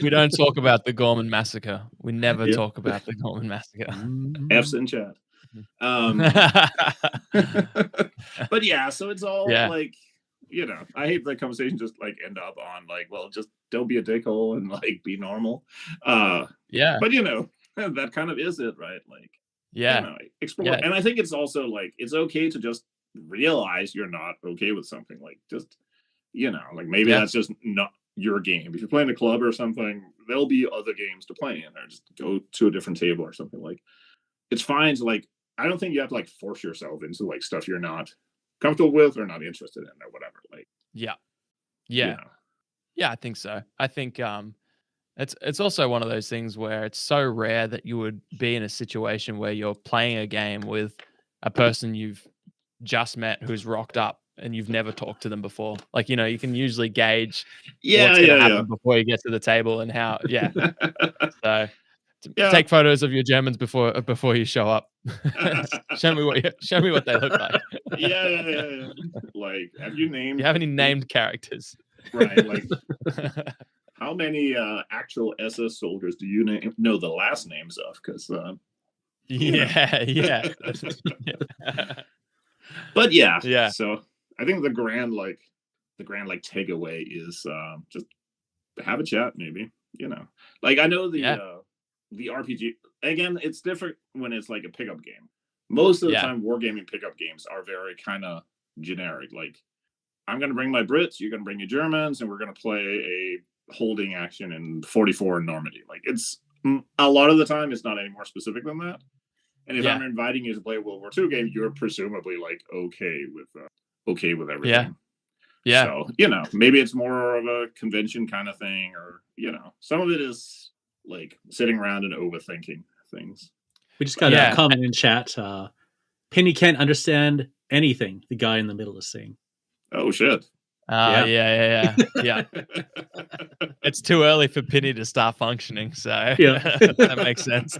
We don't talk about the Gorman Massacre. We never talk about the Gorman Massacre. F's in chat. But so it's all like I hate that conversation just like end up on like, well, just don't be a dickhole and like be normal. But that kind of is it, right? Like explore. And I think it's also like it's okay to just realize you're not okay with something. Like just like maybe that's just not your game. If you're playing a club or something, there'll be other games to play in, or just go to a different table or something. Like it's fine to like, I don't think you have to like force yourself into like stuff you're not comfortable with or not interested in or whatever. Like I think so. I think it's also one of those things where it's so rare that you would be in a situation where you're playing a game with a person you've just met who's rocked up and you've never talked to them before. Like, you can usually gauge what's going to happen before you get to the table and how, So take photos of your Germans before you show up. show me what they look like. Like, have you named? Do you have any named characters? Right. Like, how many actual SS soldiers do you know the last names of? Because But so I think the grand takeaway is just have a chat, maybe Like I know the RPG, again, it's different when it's like a pickup game. Most of the time, wargaming pickup games are very kind of generic. Like, I'm going to bring my Brits, you're going to bring your Germans, and we're going to play a holding action in 44 in Normandy. Like, it's a lot of the time, it's not any more specific than that. And if I'm inviting you to play a World War II game, you're presumably like okay with everything. Yeah. So, maybe it's more of a convention kind of thing, or, some of it is like sitting around and overthinking things. We just got a comment in chat. Penny can't understand anything the guy in the middle is saying. Oh, shit. Yeah. It's too early for Penny to start functioning, so that makes sense.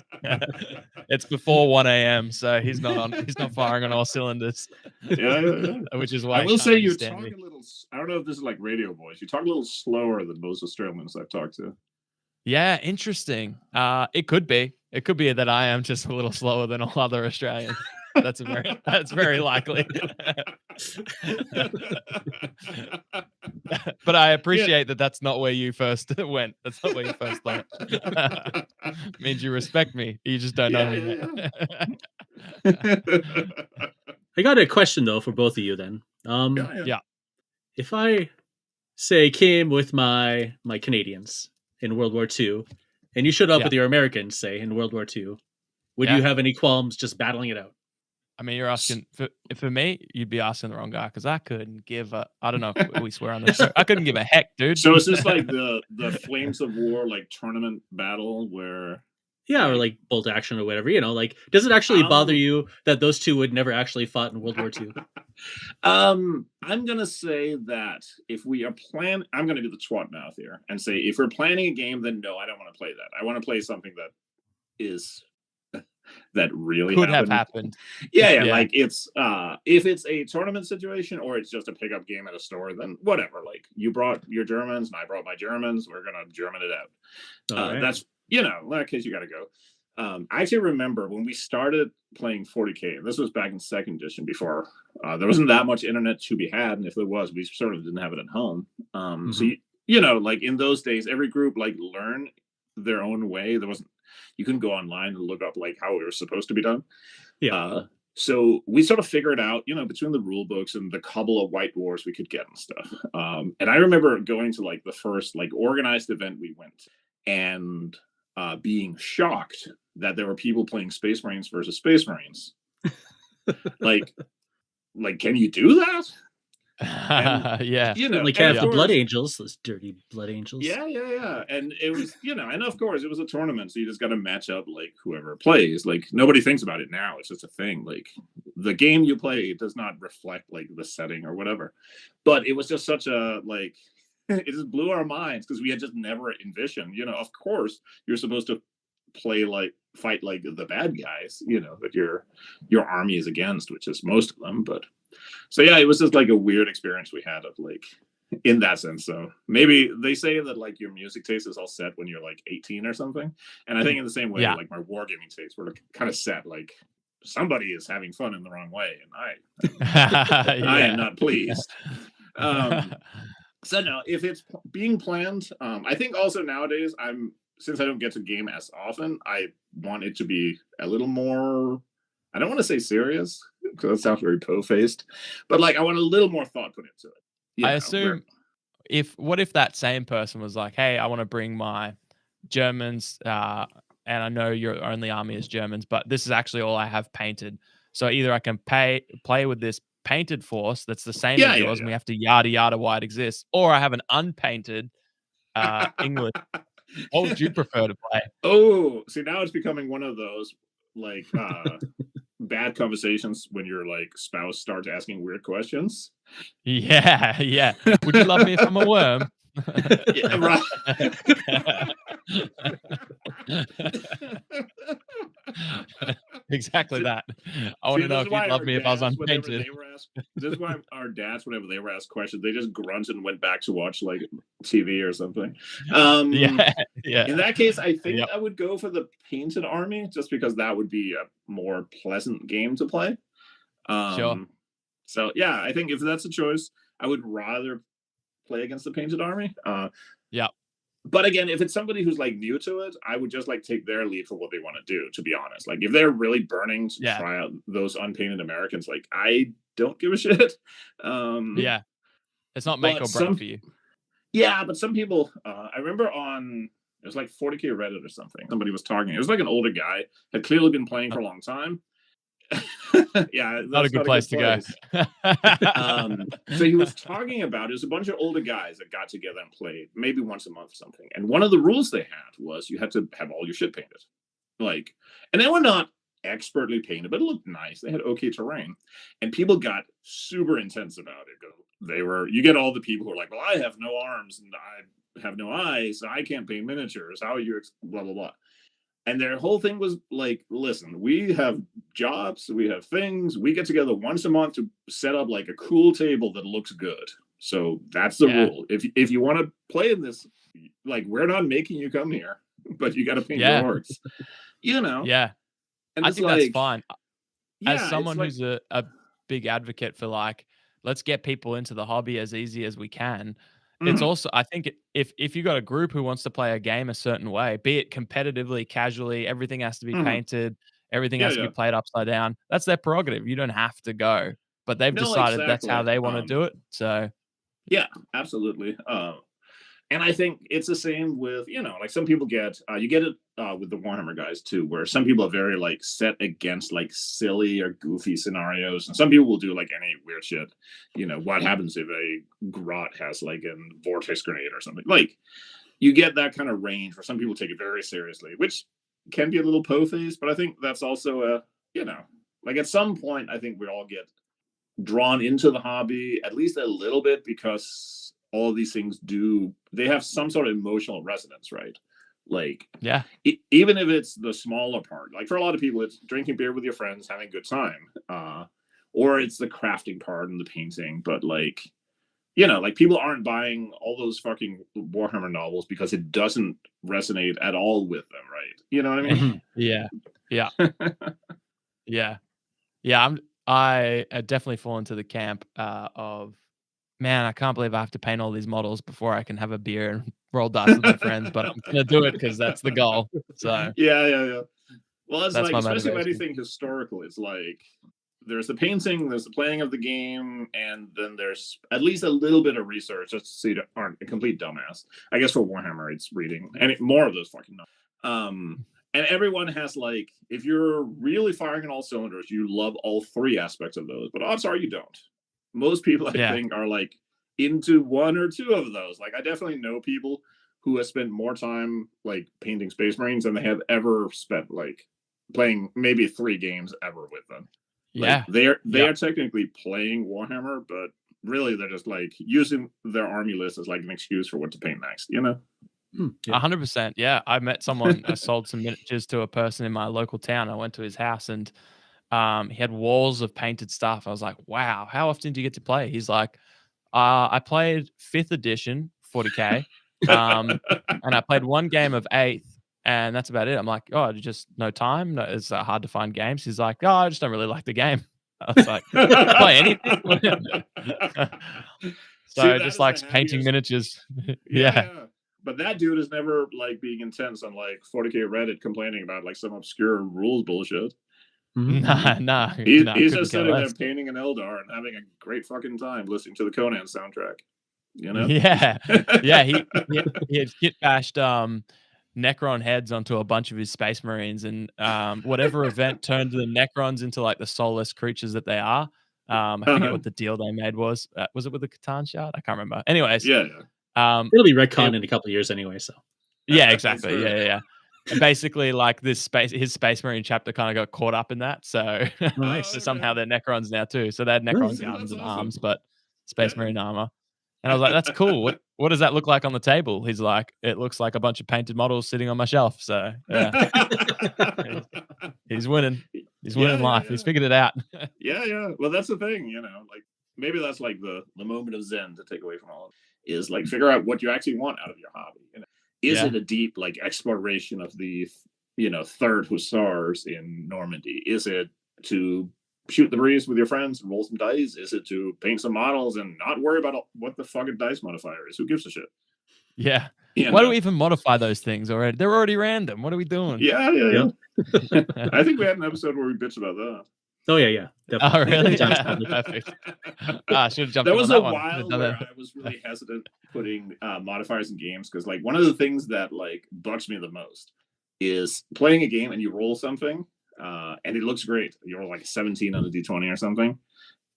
It's before 1 a.m., so he's not firing on all cylinders. Which is why I will say you talk a little. I don't know if this is like radio voice. You talk a little slower than most Australians I've talked to. Yeah, interesting. It could be that I am just a little slower than all other Australians. That's very likely. But I appreciate that that's not where you first went. That's not where you first thought. Means you respect me. You just don't know me yet. I got a question though for both of you then. If I say came with my Canadians in World War II, and you showed up with your Americans, say, in World War II, would you have any qualms just battling it out? I mean, you're asking for me. You'd be asking the wrong guy because I couldn't give a. I don't know if we swear on this show. I couldn't give a heck, dude. So is this like the Flames of War like tournament battle where? Yeah, or like bolt action or whatever. Like, does it actually bother you that those two would never actually fought in World War II? I'm gonna say that if we are I'm gonna do the twat mouth here and say if we're planning a game, then no, I don't want to play that. I want to play something that is. That really could have happened. Yeah. Like it's if it's a tournament situation or it's just a pickup game at a store, then whatever. Like you brought your Germans and I brought my Germans. We're gonna German it out. Right. That's in that case you got to go. I actually remember when we started playing 40K. This was back in second edition before there wasn't that much internet to be had, and if there was, we sort of didn't have it at home. So like in those days, every group like learned their own way. There wasn't. You couldn't go online and look up like how it was supposed to be done. So we sort of figured out, between the rule books and the couple of white dwarfs we could get and stuff. And I remember going to like the first like organized event we went and being shocked that there were people playing Space Marines versus Space Marines. like, can you do that? And, like have the Blood Angels, those dirty Blood Angels. Yeah. And it was, and of course it was a tournament, so you just got to match up like whoever plays. Like nobody thinks about it now; it's just a thing. Like the game you play does not reflect like the setting or whatever. But it was just such a like, it just blew our minds because we had just never envisioned. Of course you're supposed to fight like the bad guys. That your army is against, which is most of them, but. So yeah, it was just like a weird experience we had of like in that sense. So maybe they say that like your music taste is all set when you're like 18 or something. And I think in the same way, like my wargaming taste were kind of set like somebody is having fun in the wrong way, and I am not pleased. So no, if it's being planned, I think also nowadays since I don't get to game as often, I want it to be a little more. I don't want to say serious because that sounds very po-faced, but like I want a little more thought put into it. I assume what if that same person was like, "Hey, I want to bring my Germans, and I know your only army is Germans, but this is actually all I have painted. So either I can play with this painted force that's the same as yours, and we have to yada why it exists, or I have an unpainted English. What would you prefer to play?" Oh, see, now it's becoming one of those like bad conversations when your like spouse starts asking weird questions. Yeah. Would you love me if I'm a worm? Yeah, right. Exactly that. I want to know if you'd love me if I was unpainted. This is why our dads, whenever they were asked questions, they just grunted and went back to watch like TV or something. Yeah. In that case, I think I would go for the painted army just because that would be a more pleasant game to play. Sure. So yeah, I think if that's a choice, I would rather play against the painted army. But again, if it's somebody who's like new to it, I would just like take their lead for what they want to do, to be honest. Like if they're really burning to try out those unpainted Americans, like I don't give a shit. Yeah. It's not make or break for you. Yeah, but some people, I remember it was like 40K Reddit or something. Somebody was talking. It was like an older guy, had clearly been playing for a long time. Yeah, not a good place to go. So he was talking about, it was a bunch of older guys that got together and played maybe once a month or something. And one of the rules they had was you had to have all your shit painted. Like, and they were not expertly painted, but it looked nice. They had okay terrain. And people got super intense about it. You get all the people who are like, well, I have no arms and I have no eyes, so I can't paint miniatures. How are you blah blah blah. And their whole thing was like, listen, we have jobs, we have things, we get together once a month to set up like a cool table that looks good. So that's the rule. If you want to play in this, like, we're not making you come here, but you got to paint your orcs. You know? Yeah. And I think that's fine. As someone like, who's a big advocate for like, let's get people into the hobby as easy as we can. It's also, I think if you got a group who wants to play a game a certain way, be it competitively, casually, everything has to be painted, everything has to be played upside down. That's their prerogative. You don't have to go, but they've decided that's how they want to do it. So yeah, absolutely. And I think it's the same with, like some people you get it with the Warhammer guys too, where some people are very like set against like silly or goofy scenarios. And some people will do like any weird shit. What happens if a grot has like a vortex grenade or something? Like you get that kind of range where some people take it very seriously, which can be a little po-faced, but I think that's also like at some point, I think we all get drawn into the hobby at least a little bit because all of these things they have some sort of emotional resonance, right? Like, even if it's the smaller part, like for a lot of people, it's drinking beer with your friends, having a good time, or it's the crafting part and the painting. But like, like people aren't buying all those fucking Warhammer novels because it doesn't resonate at all with them, right? You know what I mean? Yeah. I definitely fall into the camp of, man, I can't believe I have to paint all these models before I can have a beer and roll dice with my friends, but I'm gonna do it because that's the goal. So yeah. Well, it's that's like, especially with motivation. anything historical, it's like there's the painting, there's the playing of the game, and then there's at least a little bit of research just to see you aren't a complete dumbass. I guess for Warhammer, it's reading and more of those fucking numbers. And everyone has like, if you're really firing on all cylinders, you love all three aspects of those, but odds are you don't. Most people, I think, are like into one or two of those. Like I definitely know people who have spent more time like painting Space Marines than they have ever spent like playing maybe 3 games ever with them. Like, they are technically playing Warhammer, but really they're just like using their army list as like an excuse for what to paint next, 100%. Yeah. I met someone, I sold some miniatures to a person in my local town. I went to his house and he had walls of painted stuff. I was like, wow, how often do you get to play? He's like, I played 5th edition 40K. And I played 1 game of 8th, and that's about it. I'm like, oh, just no time. No, it's hard to find games. He's like, oh, I just don't really like the game. I was like, play anything. So just likes painting miniatures. Yeah. But that dude is never like being intense on like 40K Reddit complaining about like some obscure rules bullshit. Nah. He's just sitting there painting an Eldar and having a great fucking time listening to the Conan soundtrack. Yeah. He had kit bashed Necron heads onto a bunch of his Space Marines, and whatever event turned the Necrons into like the soulless creatures that they are. I forget what the deal they made was. Was it with the Catan shard? I can't remember. Anyways, it'll be retconned in a couple of years anyway. So yeah, exactly. Yeah. And basically, like his Space Marine chapter kind of got caught up in that. So, so somehow they're Necrons now too. So they had Necron guns and arms, but Space Marine armor. And I was like, that's cool. What does that look like on the table? He's like, it looks like a bunch of painted models sitting on my shelf. So yeah, he's winning. He's winning life. He's figured it out. Yeah. Well, that's the thing, like maybe that's like the moment of Zen to take away from all of it, is like figure out what you actually want out of your hobby. Is it a deep like exploration of the 3rd Hussars in Normandy? Is it to shoot the breeze with your friends and roll some dice? Is it to paint some models and not worry about what the fucking dice modifier is? Who gives a shit? Yeah. Why do we even modify those things already? They're already random. What are we doing? Yeah. I think we had an episode where we bitched about that. Oh yeah, definitely. Oh really? Perfect. I should have jumped. There was a while where I was really hesitant putting modifiers in games because, like, one of the things that like bugs me the most is playing a game and you roll something and it looks great. You roll like 17 on a d20 or something,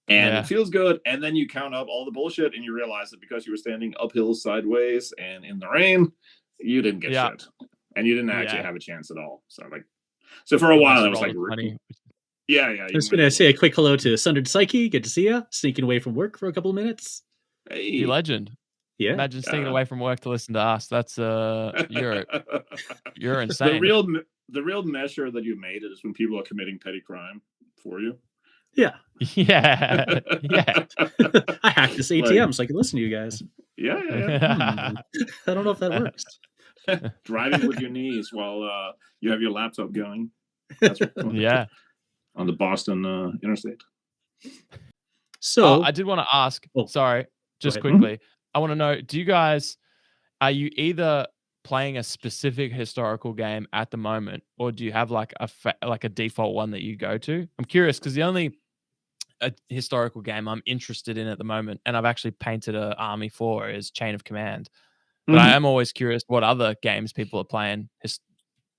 and it feels good, and then you count up all the bullshit and you realize that because you were standing uphill, sideways, and in the rain, you didn't get shit, and you didn't actually have a chance at all. So for a while I was like, yeah. I was going to say a quick hello to Sundered Psyche. Good to see you. Sneaking away from work for a couple of minutes. Hey. You legend. Yeah. Imagine sneaking away from work to listen to us. That's you're insane. The real measure that you made is when people are committing petty crime for you. Yeah. Yeah. I hacked this ATM so I can listen to you guys. Yeah. I don't know if that works. Driving with your knees while you have your laptop going. That's on the Boston interstate. So I did want to ask. Sorry, just quickly. I want to know: are you either playing a specific historical game at the moment, or do you have like a default one that you go to? I'm curious because the only historical game I'm interested in at the moment, and I've actually painted an army for, is Chain of Command. But I am always curious what other games people are playing.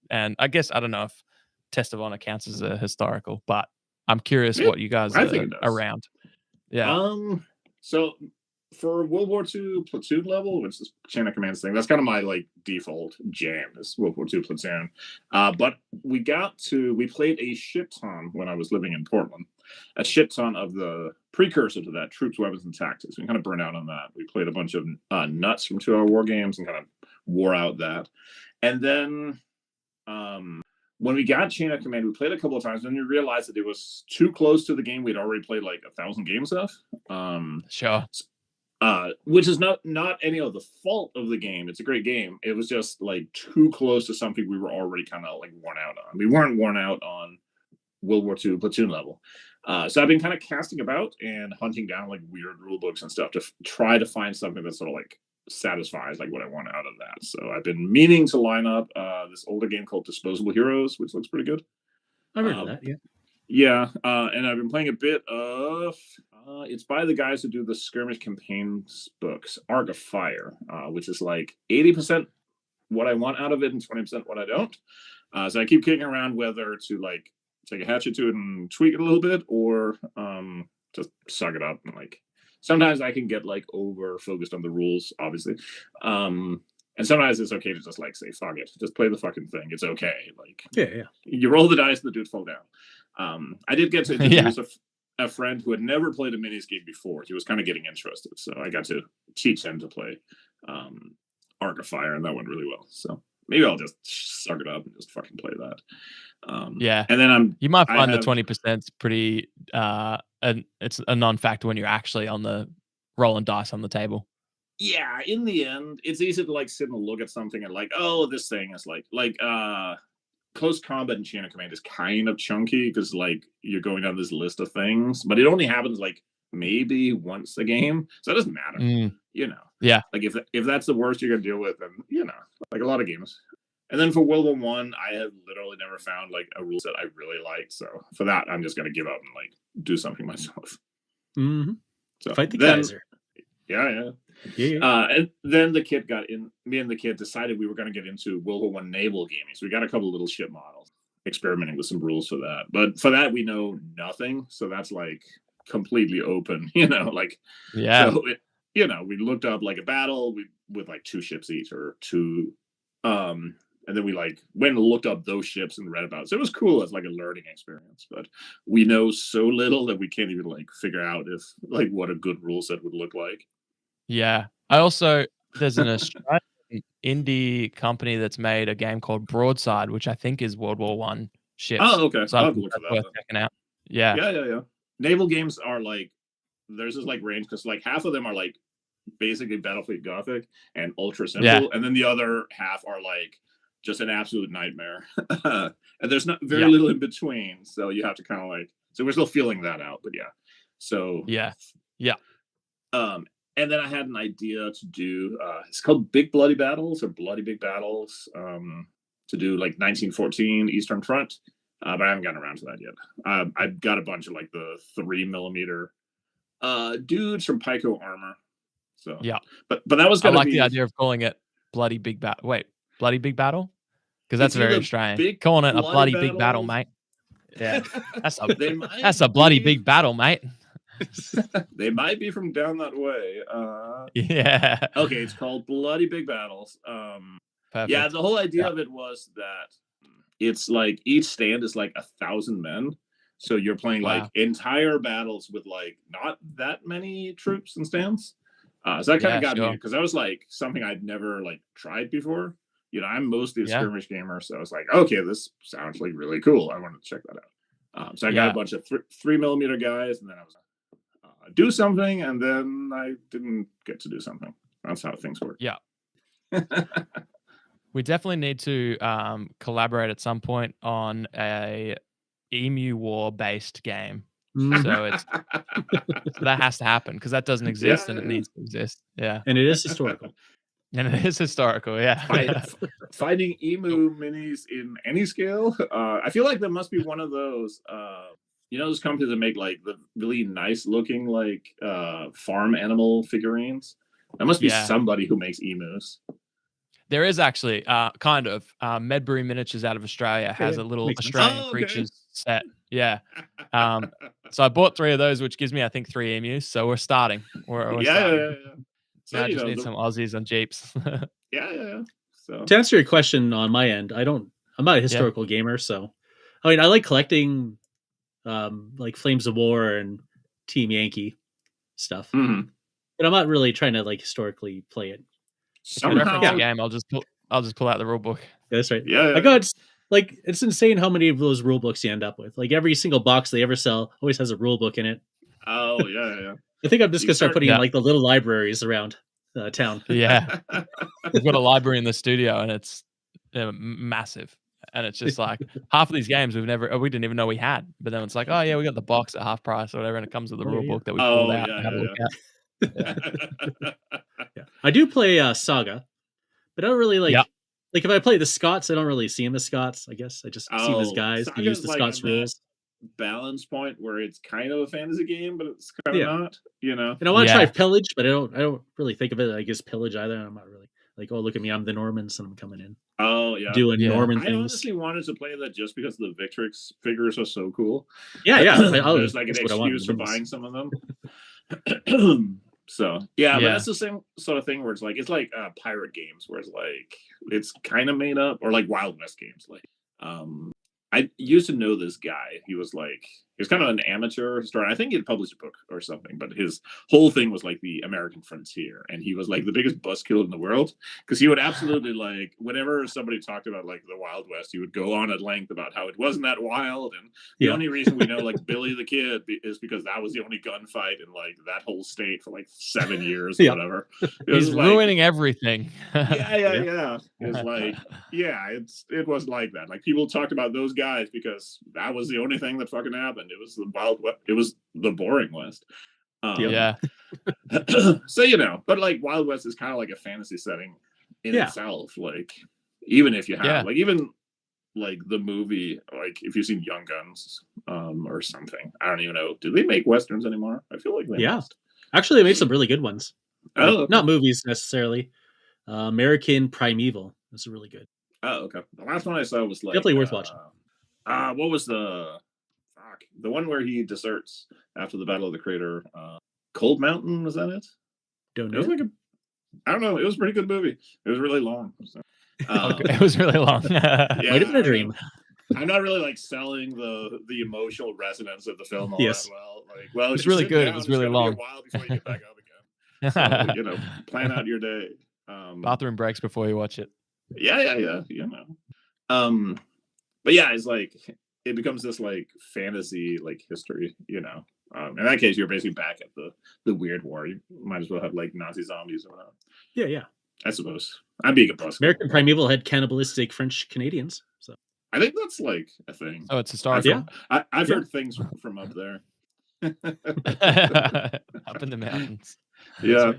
And I guess I don't know if Test of Honor counts as a historical, but I'm curious what you guys are around. Yeah. So for World War II platoon level, which is Chain of Command thing, that's kind of my like default jam is World War II platoon. But we played a shit ton when I was living in Portland. A shit ton of the precursor to that, Troops, Weapons, and Tactics. We kind of burned out on that. We played a bunch of nuts from 2-hour war games and kind of wore out that. And then when we got Chain of Command, we played a couple of times, and we realized that it was too close to the game we'd already played like 1,000 games of. Sure. Which is not any of the fault of the game. It's a great game. It was just like too close to something we were already kind of like worn out on. We weren't worn out on World War II platoon level. So I've been kind of casting about and hunting down like weird rule books and stuff to try to find something that sort of like satisfies like what I want out of that. So I've been meaning to line up this older game called Disposable Heroes, which looks pretty good. I've heard of that, yeah. Yeah, and I've been playing a bit of it's by the guys who do the skirmish campaigns books, Arc of Fire, which is like 80% what I want out of it and 20% what I don't. So I keep kicking around whether to like take a hatchet to it and tweak it a little bit, or just suck it up. And like sometimes I can get like over focused on the rules, obviously, and sometimes it's okay to just like say fuck it, just play the fucking thing. It's okay. Like you roll the dice and the dudes fall down. I did get to introduce a friend who had never played a minis game before. He was kind of getting interested, so I got to teach him to play Arc of Fire, and that went really well. So maybe I'll just suck it up and just fucking play that. And then you might find the 20% is pretty it's a non-factor when you're actually on the rolling dice on the table. Yeah, in the end, it's easy to like sit and look at something and like, oh, this thing is like close combat in Chain of Command is kind of chunky because like you're going down this list of things, but it only happens like maybe once a game, so it doesn't matter. You know, like if that's the worst you're gonna deal with, then you know, like a lot of games. And then for World War I, I have literally never found like a rule set I really like. So for that, I'm just gonna give up and like do something myself. So fight the Kaiser. Yeah. And then the kid me and the kid decided we were going to get into World War I naval gaming. So we got a couple of little ship models, experimenting with some rules for that. But for that, we know nothing. So that's like completely open, you know, like, so we looked up like a battle with like 2 ships each or 2, and then we like went and looked up those ships and read about it. So it was cool as like a learning experience, but we know so little that we can't even like figure out if like what a good rule set would look like. Yeah. There's an Australian indie company that's made a game called Broadside, which I think is World War I ships. Oh, okay. So I'll have to look for that. Worth checking out. Yeah. Naval games are like, there's this like range because like half of them are like basically Battlefleet Gothic and ultra simple, and then the other half are like just an absolute nightmare. And there's not very little in between, so you have to kind of like, so we're still feeling that out, but so And then I had an idea to do, it's called Big Bloody Battles or Bloody Big Battles, to do like 1914 Eastern Front, but I haven't gotten around to that yet. I've got a bunch of like the 3mm dudes from Pico Armor. So yeah, but that was gonna I like be the idea of calling it Bloody Big Battle. Wait, Bloody Big Battle? Because that's very Australian. Calling it a bloody big battle, mate. Yeah, that's a bloody big battle, mate. They might be from down that way. Yeah. Okay, it's called Bloody Big Battles. Yeah, the whole idea of it was that it's like each stand is like 1,000 men. So you're playing like entire battles with like not that many troops and stands. So that kind of got me, because that was like something I'd never like tried before. You know, I'm mostly a skirmish gamer, so I was like, okay, this sounds like really cool. I wanted to check that out. So I got a bunch of 3mm guys, and then I was do something, and then I didn't get to do something. That's how things work. Yeah. We definitely need to collaborate at some point on a Emu War based game. So it's so that has to happen, because that doesn't exist and it needs to exist. Yeah. And it is historical. And it is historical, yeah. Finding emu minis in any scale, I feel like there must be one of those, you know, those companies that make like the really nice looking like farm animal figurines. There must be somebody who makes emus. There is actually kind of Medbury Miniatures out of Australia has a little Australian creatures set. Yeah. So I bought 3 of those, which gives me, I think, 3 emus. So we're starting. We're starting. So I just need some Aussies on Jeeps. So to answer your question on my end, I'm not a historical gamer, so I mean I like collecting like Flames of War and Team Yankee stuff. But I'm not really trying to like historically play it. If you reference a game, I'll just pull out the rule book. Yeah, that's right. I got like, it's insane how many of those rule books you end up with. Like every single box they ever sell always has a rule book in it. Oh yeah. I think I'm just gonna start putting in like the little libraries around town. Yeah, we've got a library in the studio, and it's massive. And it's just like half of these games we didn't even know we had. But then it's like, oh yeah, we got the box at half price or whatever, and it comes with the rule book that we pulled out and had a look at. I do play Saga, but I don't really like. Like if I play the Scots, I don't really see them as Scots. I guess I just see them as guys who use the Scots rules. Balance point where it's kind of a fantasy game, but it's kind of not. You know. And I want to try Pillage, but I don't really think of it like as Pillage either. I'm not really like, oh look at me, I'm the Normans and I'm coming in. Oh yeah, doing Norman things. I honestly wanted to play that just because the Victrix figures are so cool. Yeah. There's like an excuse for buying some of them. So but that's the same sort of thing where it's like pirate games where it's kind of made up, or like Wild West games. Like I used to know this guy. He was kind of an amateur historian. I think he had published a book or something, but his whole thing was like the American frontier. And he was like the biggest buzzkill in the world, because he would absolutely like, whenever somebody talked about like the Wild West, he would go on at length about how it wasn't that wild. And the only reason we know like Billy the Kid is because that was the only gunfight in like that whole state for like 7 years or whatever. He's ruining everything. Yeah. It's like, it was like that. Like people talked about those guys because that was the only thing that fucking happened. It was the Wild West. It was the boring West. So but like Wild West is kind of like a fantasy setting in itself. Like even if you have like even like the movie, like if you've seen Young Guns or something, I don't even know. Do they make westerns anymore? I feel like they must. Actually, they made some really good ones. Oh, not movies necessarily. American Primeval. That's really good. Oh, okay. The last one I saw was like definitely worth watching. What was the one where he deserts after the Battle of the Crater? Cold Mountain, was that it? Don't know. It was like I don't know. It was a pretty good movie. It was really long. So, it was really long. Might have been a dream. I'm not really like selling the emotional resonance of the film all that well. It's really good. It was really long. A while before you get back up again. So, plan out your day. Bathroom breaks before you watch it. Yeah. But yeah, it's like it becomes this like fantasy like history. In that case, you're basically back at the weird war. You might as well have like Nazi zombies or whatever. Yeah. I suppose. I'm being a bus. American Primeval had cannibalistic French Canadians. So I think that's like a thing. Oh, it's historical. I've heard things from up there. Up in the mountains. Yeah.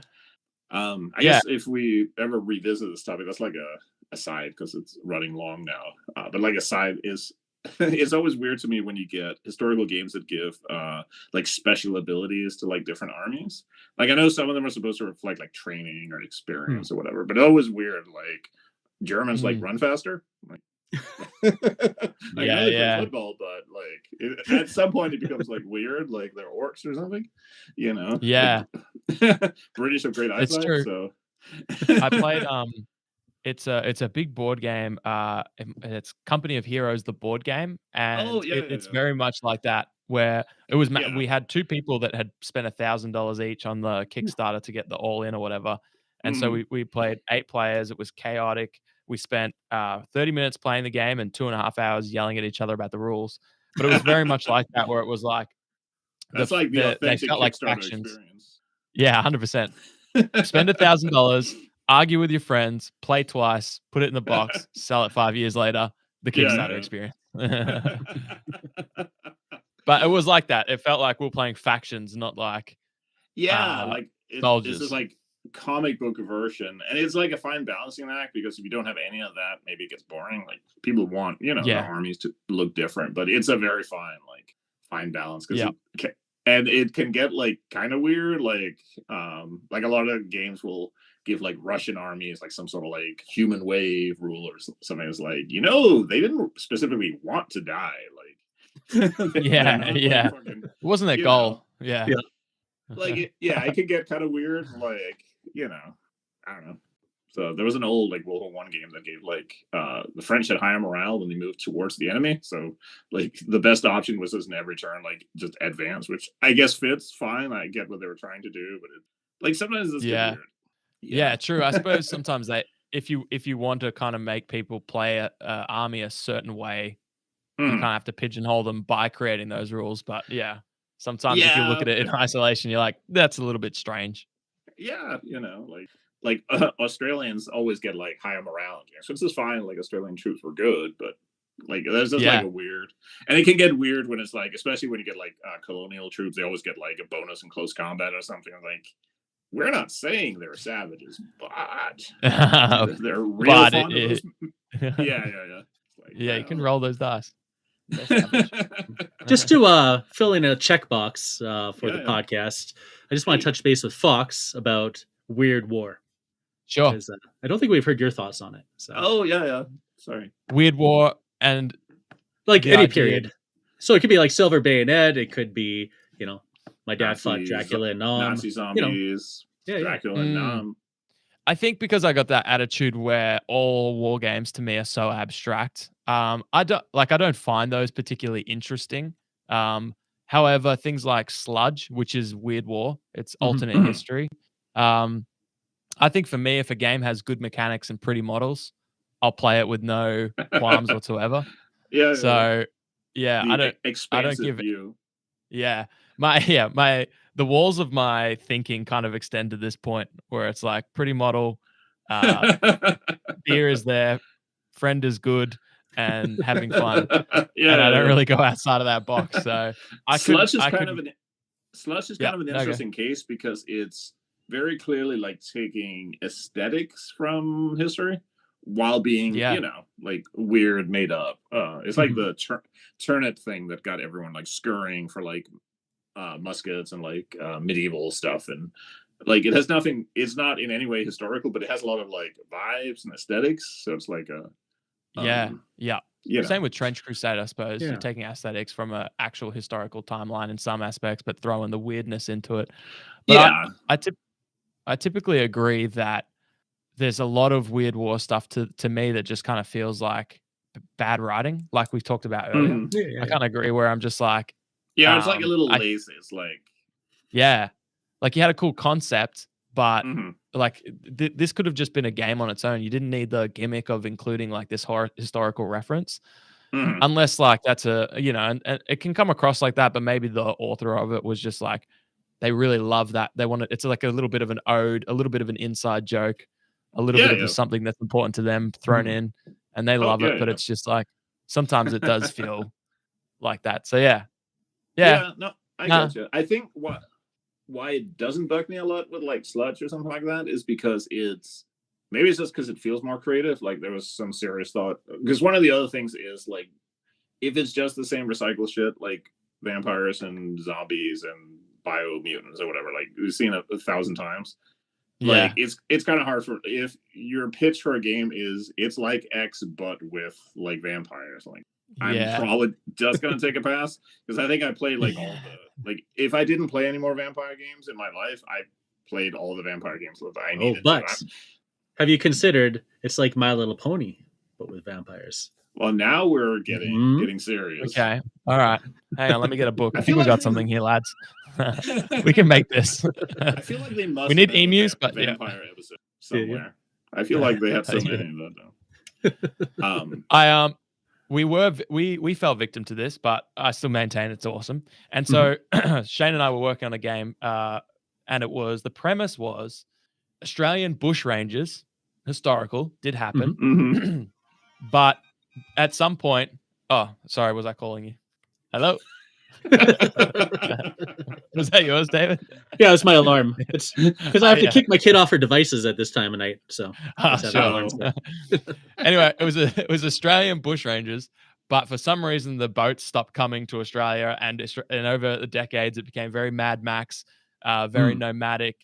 I guess if we ever revisit this topic, that's like a side because it's running long now. But like a side is, it's always weird to me when you get historical games that give like special abilities to like different armies. Like I know some of them are supposed to reflect like training or experience or whatever, but it's always weird. Like Germans like run faster. Like, I know they play football, but like at some point it becomes like weird, like they're orcs or something, you know? Yeah, like, British have great eyesight, it's true. so I played it's a big board game. It's Company of Heroes, the board game, and it's very much like that. Where it was, we had two people that had spent $1,000 each on the Kickstarter to get the all in or whatever, and so we played 8 players. It was chaotic. We spent 30 minutes playing the game and 2.5 hours yelling at each other about the rules. But it was very much like that, where it was like that's like the authentic they felt like Kickstarter factions. experience. Yeah, 100%. Spend $1,000, argue with your friends, play twice, put it in the box, sell it 5 years later. The Kickstarter experience. But it was like that. It felt like we were playing factions, not like like soldiers. This is like comic book version, and it's like a fine balancing act because if you don't have any of that, maybe it gets boring. Like people want the armies to look different, but it's a very fine balance because and it can get like kind of weird. Like a lot of games will give like Russian armies like some sort of like human wave rule or something. It's like they didn't specifically want to die. Like it wasn't their goal. Like it can get kind of weird. Like I don't know. So there was an old like World War One game that gave like the French had higher morale when they moved towards the enemy. So like the best option was just in every turn like just advance, which I guess fits fine. I get what they were trying to do, but like sometimes it's weird. Yeah, true. I suppose sometimes if you want to kind of make people play a army a certain way, you kind of have to pigeonhole them by creating those rules. But sometimes if you look at it in isolation, you're like, that's a little bit strange. Yeah, like Australians always get like higher morale in games, which is fine. Like Australian troops were good, but like there's just like a weird, and it can get weird when it's like, especially when you get like colonial troops, they always get like a bonus in close combat or something. Like we're not saying they're savages, but they're real fond of those. Like, you can roll those dice. Just to fill in a checkbox for the podcast, I just want to touch base with Fox about Weird War. Sure. Because, I don't think we've heard your thoughts on it. So. Sorry. Weird War and like any period. So it could be like Silver Bayonet. It could be, my dad fought Dracula and Nazi zombies. Dracula and Nom. I think because I got that attitude where all war games to me are so abstract. I don't find those particularly interesting. However, things like Sludge, which is Weird War, it's alternate history. I think for me, if a game has good mechanics and pretty models, I'll play it with no qualms whatsoever. I don't give view. The walls of my thinking kind of extend to this point where it's like pretty model, beer is there, friend is good, and having fun. I don't really go outside of that box. So Slush is kind of an interesting case because it's very clearly like taking aesthetics from history while being like weird made up. It's like the turnip thing that got everyone like scurrying for like muskets and like medieval stuff, and like it has nothing, it's not in any way historical, but it has a lot of like vibes and aesthetics, so it's like same with Trench Crusade, I suppose. You're taking aesthetics from an actual historical timeline in some aspects, but throwing the weirdness into it. But I typically agree that there's a lot of Weird War stuff to me that just kind of feels like bad writing, like we talked about earlier. I kind of agree where I'm just like, it's like a little lazy. It's like, like you had a cool concept, but like this could have just been a game on its own. You didn't need the gimmick of including like this historical reference, unless like that's and it can come across like that. But maybe the author of it was just like, they really love that. They want it. It's like a little bit of an ode, a little bit of an inside joke, a little bit of something that's important to them thrown in, and they love it. But it's just like sometimes it does feel like that. So no, I got you. I think why it doesn't bug me a lot with like sludge or something like that is because maybe it's just because it feels more creative. Like there was some serious thought. Because one of the other things is like if it's just the same recycle shit, like vampires and zombies and biomutants or whatever, like we've seen it 1,000 times. Like it's kind of hard for if your pitch for a game is it's like X but with like vampires. Like I'm probably just gonna take a pass because I think I played like all the like if I didn't play any more vampire games in my life, I played all the vampire games that I needed. But have you considered it's like My Little Pony but with vampires? Well, now we're getting serious. Okay. All right. Hang on. Let me get a book. I think we got something here, lads. We can make this. I feel like they must. We need emus, but vampire episode somewhere. I feel like they have so many of that. We fell victim to this, but I still maintain it's awesome. And so Shane and I were working on a game, and the premise was Australian bushrangers, historical, did happen, but at some point, oh, sorry, was I calling you? Hello? Was that yours, David? Yeah, it's my alarm. It's because I have to kick my kid off her devices at this time of night. So anyway, it was Australian bushrangers, but for some reason the boats stopped coming to Australia, and over the decades it became very Mad Max, very nomadic,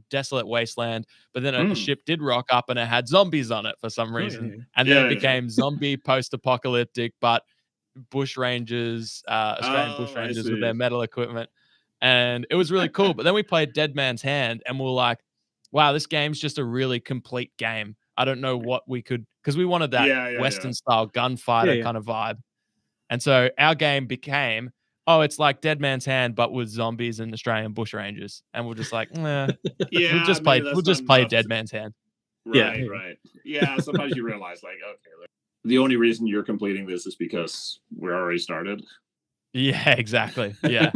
desolate wasteland. But then a ship did rock up and it had zombies on it for some reason, and then it became zombie post-apocalyptic, but bushrangers, Australian bushrangers with their metal equipment, and it was really cool. But then we played Dead Man's Hand, and we were like, "Wow, this game's just a really complete game." I don't know what we could, because we wanted that Western style gunfighter kind of vibe, and so our game became, it's like Dead Man's Hand, but with zombies and Australian bushrangers, and we're just like, we'll just play Dead Man's Hand. Right. Yeah, sometimes you realize like, okay, the only reason you're completing this is because we're already started. Yeah, exactly. Yeah.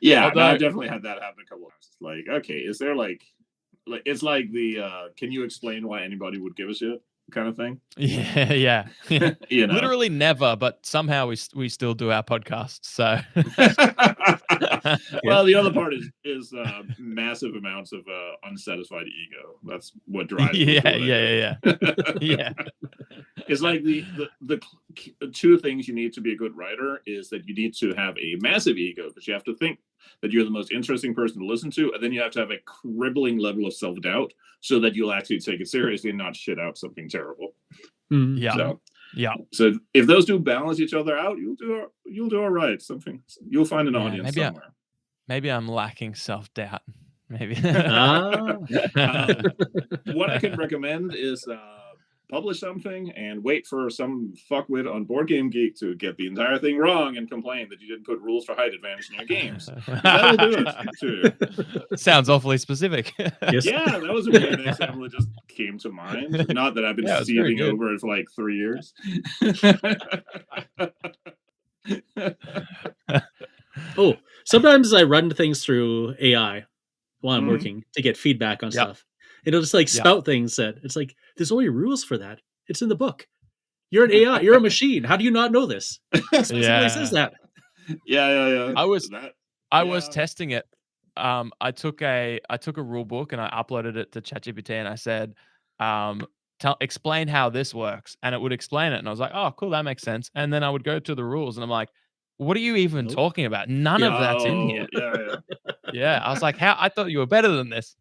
Yeah. Although, I've definitely had that happen a couple of times. It's like, okay, is there like it's like the can you explain why anybody would give a shit kind of thing? Yeah. You know? Literally never, but somehow we still do our podcast. So well, the other part is massive amounts of unsatisfied ego. That's what drives Yeah. It's like the two things you need to be a good writer is that you need to have a massive ego, because you have to think that you're the most interesting person to listen to, and then you have to have a crippling level of self-doubt so that you'll actually take it seriously and not shit out something terrible. So if those two balance each other out, you'll do all right. You'll find an audience somewhere. Maybe I'm lacking self-doubt. Maybe. What I can recommend is publish something and wait for some fuckwit on Board Game Geek to get the entire thing wrong and complain that you didn't put rules for height advantage in your games. That'll do it too. Sounds awfully specific. Yes. Yeah, that was a weird example that just came to mind. Not that I've been seething over it for like 3 years. Sometimes I run things through AI while I'm working to get feedback on stuff. It'll just like spout things that it's like, there's only rules for that. It's in the book. You're an AI. You're a machine. How do you not know this? It says that. Yeah. I was testing it. I took a rule book and I uploaded it to ChatGPT and I said, explain how this works, and it would explain it. And I was like, oh, cool, that makes sense. And then I would go to the rules and I'm like, what are you even talking about? None of that's in here. Yeah. I was like, I thought you were better than this.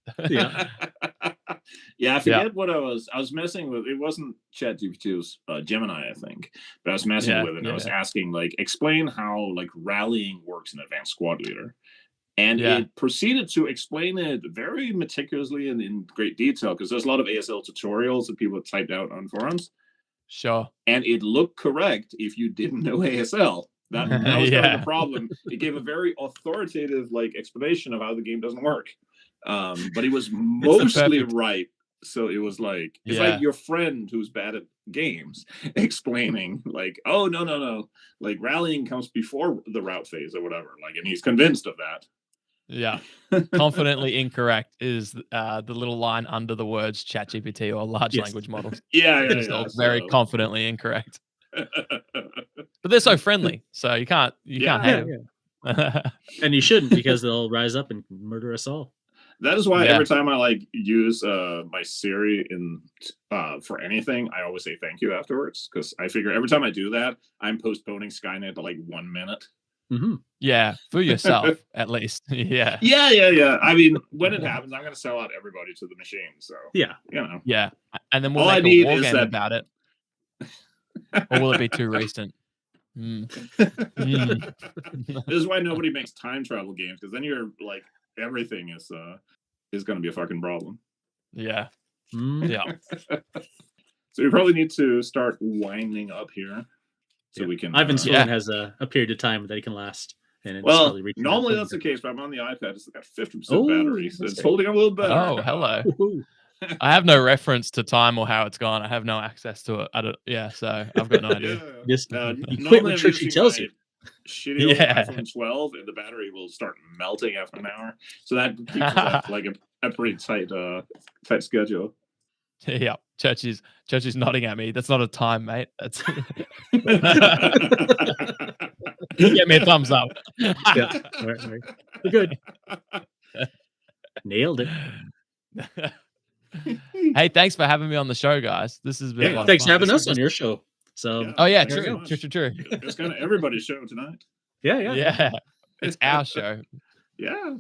I forget what I was messing with. It wasn't ChatGPT, it was Gemini, I think. But I was messing with it and I was asking, like, explain how like rallying works in Advanced Squad Leader. And it proceeded to explain it very meticulously and in great detail, because there's a lot of ASL tutorials that people have typed out on forums. Sure. And it looked correct if you didn't know ASL. That was kind of the problem. It gave a very authoritative like explanation of how the game doesn't work. But it was mostly right. So it was like, it's like your friend who's bad at games explaining like, oh, no. Like rallying comes before the route phase or whatever. Like, and he's convinced of that. Yeah. Confidently incorrect is the little line under the words ChatGPT or large language models. Very confidently incorrect. But they're so friendly, so you can't hate them. And you shouldn't, because they'll rise up and murder us all. That is why every time I like use my Siri in for anything, I always say thank you afterwards, because I figure every time I do that, I'm postponing Skynet to like 1 minute. Mm-hmm. Yeah, for yourself at least. Yeah. Yeah. I mean, when it happens, I'm going to sell out everybody to the machine. So yeah, yeah, and then we'll all I make need a war is game that... about it. Or will it be too recent? This is why nobody makes time travel games, because then you're like, everything is going to be a fucking problem. Yeah. Yeah. So we probably need to start winding up here, so we can. Ivan Spoon has a period of time that he can last, and it's well, probably normally that's the case, but I'm on the iPad. It's got 50% battery, so it's holding up a little better. Oh, hello. I have no reference to time or how it's gone. I have no access to it. I don't. Yeah, so I've got no idea. Just you quit what Churchy tells you. Shitty old iPhone 12, and the battery will start melting after an hour. So that keeps us like a pretty tight schedule. Yeah, Churchy's nodding at me. That's not a time, mate. That's get me a thumbs up. Yeah, right. We're good. Nailed it. Hey, thanks for having me on the show, guys. This has been a lot of thanks fun. for having us on your show. So True. It's kind of everybody's show tonight. Yeah. It's our show. Yeah,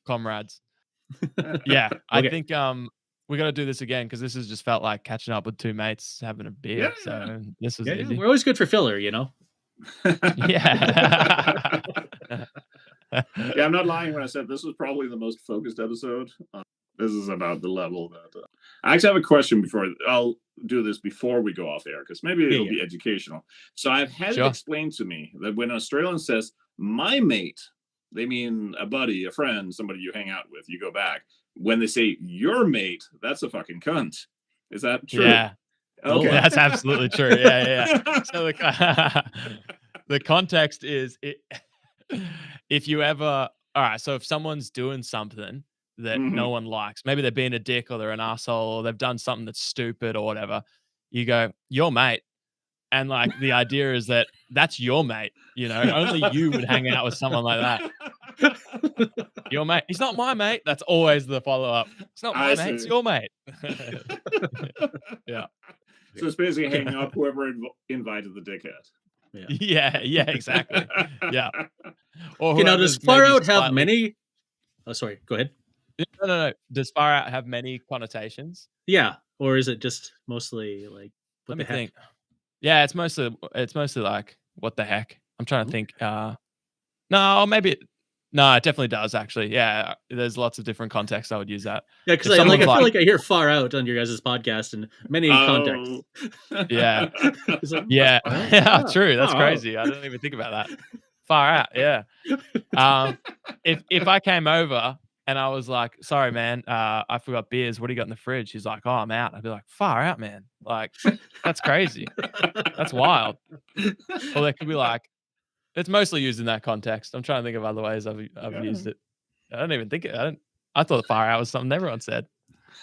comrades. Yeah, I think we got to do this again, because this has just felt like catching up with two mates having a beer. So this was easy. We're always good for filler, you know. Yeah. I'm not lying when I said this was probably the most focused episode. This is about the level that I actually have a question before. I'll do this before we go off air, because maybe it'll be educational. So I've had it explained to me that when an Australian says my mate, they mean a buddy, a friend, somebody you hang out with, you go back. When they say your mate, that's a fucking cunt. Is that true? Yeah. Okay. That's absolutely true. Yeah. So the context is if you ever, all right, so if someone's doing something that no one likes, maybe they're being a dick or they're an asshole or they've done something that's stupid or whatever, you go, your mate. And like the idea is that that's your mate, you know, only you would hang out with someone like that. Your mate. He's not my mate. That's always the follow-up. It's not my mate, it's your mate. Yeah. So it's basically hanging up whoever invited the dickhead. Yeah, exactly. Yeah. Or now, does Far Out have many? Oh, sorry. Go ahead. No. Does Far Out have many connotations? Yeah. Or is it just mostly like, let me think. Yeah, it's mostly like, what the heck? I'm trying to think. No, maybe it definitely does, actually. Yeah, there's lots of different contexts I would use that. Yeah, because I feel like I hear Far Out on your guys' podcast in many contexts. Yeah. Like, yeah, true. That's crazy. I didn't even think about that. Far Out, yeah. If I came over and I was like, sorry, man, I forgot beers. What do you got in the fridge? He's like, oh, I'm out. I'd be like, Far Out, man. Like, that's crazy. That's wild. Or they could be like, it's mostly used in that context. I'm trying to think of other ways I've used it. I don't even think it. I thought Far Out was something everyone said.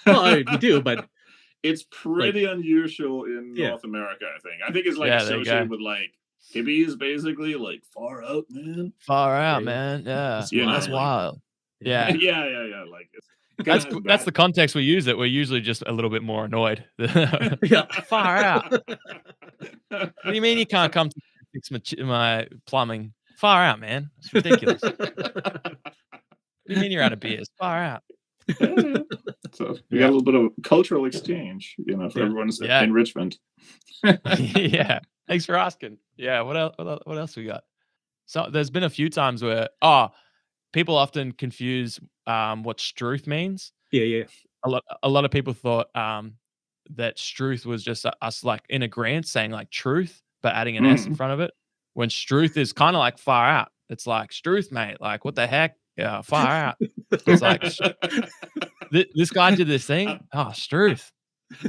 Well, you do, but it's pretty unusual in North America, I think it's like associated with like hippies, basically, like far out, man. Far out, man. Yeah. That's wild. Yeah. Yeah. Like that's the context we use it. We're usually just a little bit more annoyed. Far out. What do you mean you can't come to fix my plumbing? Far out, man. It's ridiculous. What do you mean you're out of beers? Far out. So we got a little bit of cultural exchange, for everyone's enrichment. Yeah. Thanks for asking. Yeah. What else we got? So there's been a few times where people often confuse what struth means. Yeah. A lot of people thought that struth was just us like in agreement saying like truth, but adding an S in front of it. When struth is kind of like far out. It's like struth, mate. Like what the heck? Yeah, far out. It's like this guy did this thing. Oh, struth.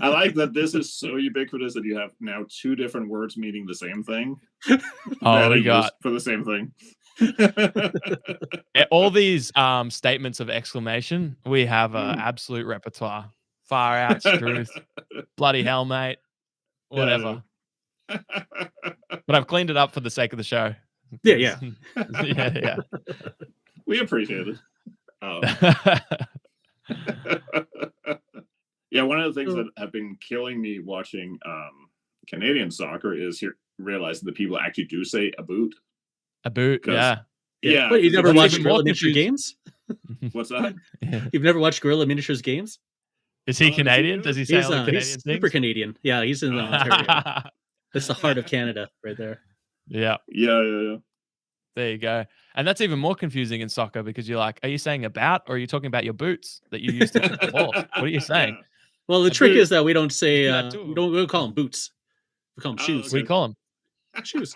I like that this is so ubiquitous that you have now two different words meaning the same thing. We got for the same thing. All these statements of exclamation, we have an absolute repertoire. Far out, struth, bloody hell, mate, whatever. But I've cleaned it up for the sake of the show. Yeah. Yeah. We appreciate it. Yeah, one of the things that have been killing me watching Canadian soccer is realizing that people actually do say a boot. A boot, yeah. Yeah. But you've never watched Gorilla Miniature Games? What's that? You've never watched Gorilla Miniatures Games? Is he Canadian? Does he say all the Canadian he's things? Super Canadian. Yeah, he's in Ontario. That's the heart of Canada right there. Yeah. There you go. And that's even more confusing in soccer because you're like, are you saying about or are you talking about your boots that you use to kick the ball? What are you saying? Yeah. Well, the trick is that we don't say we don't call them boots. We call them shoes. Okay. We call them shoes.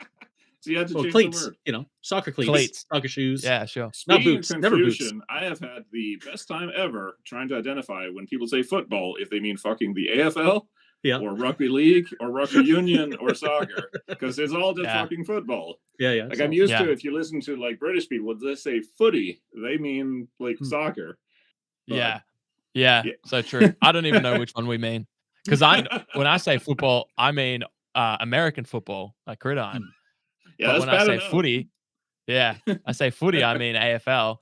So you have to change cleats, the word. You know, soccer cleats, soccer shoes. Yeah, sure. Not boots. Never boots. I have had the best time ever trying to identify when people say football if they mean fucking the AFL, or rugby league, or rugby union, or soccer, because it's all just fucking football. Yeah. Like I'm used to, if you listen to like British people, when they say footy, they mean like soccer. But, yeah. So true. I don't even know which one we mean because when I say football, I mean American football, like gridiron. Yeah, but when I say footy, I say footy, I mean AFL.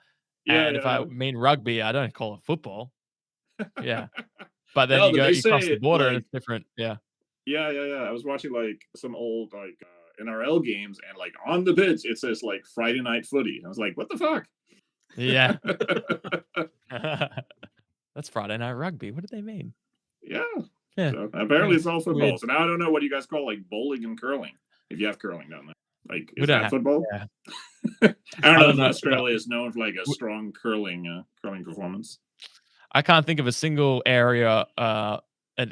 And if I mean rugby, I don't call it football. Yeah. But then you cross the border and it's different. Yeah. Yeah. I was watching like some old like NRL games and like on the pitch it says like Friday night footy. I was like, what the fuck? Yeah. That's Friday night rugby. What did they mean? Yeah. So apparently it's all football. Weird. So now I don't know what you guys call like bowling and curling. If you have curling down there. Like, is that football? Yeah. I don't know if Australia is known for like a strong curling performance. I can't think of a single area, a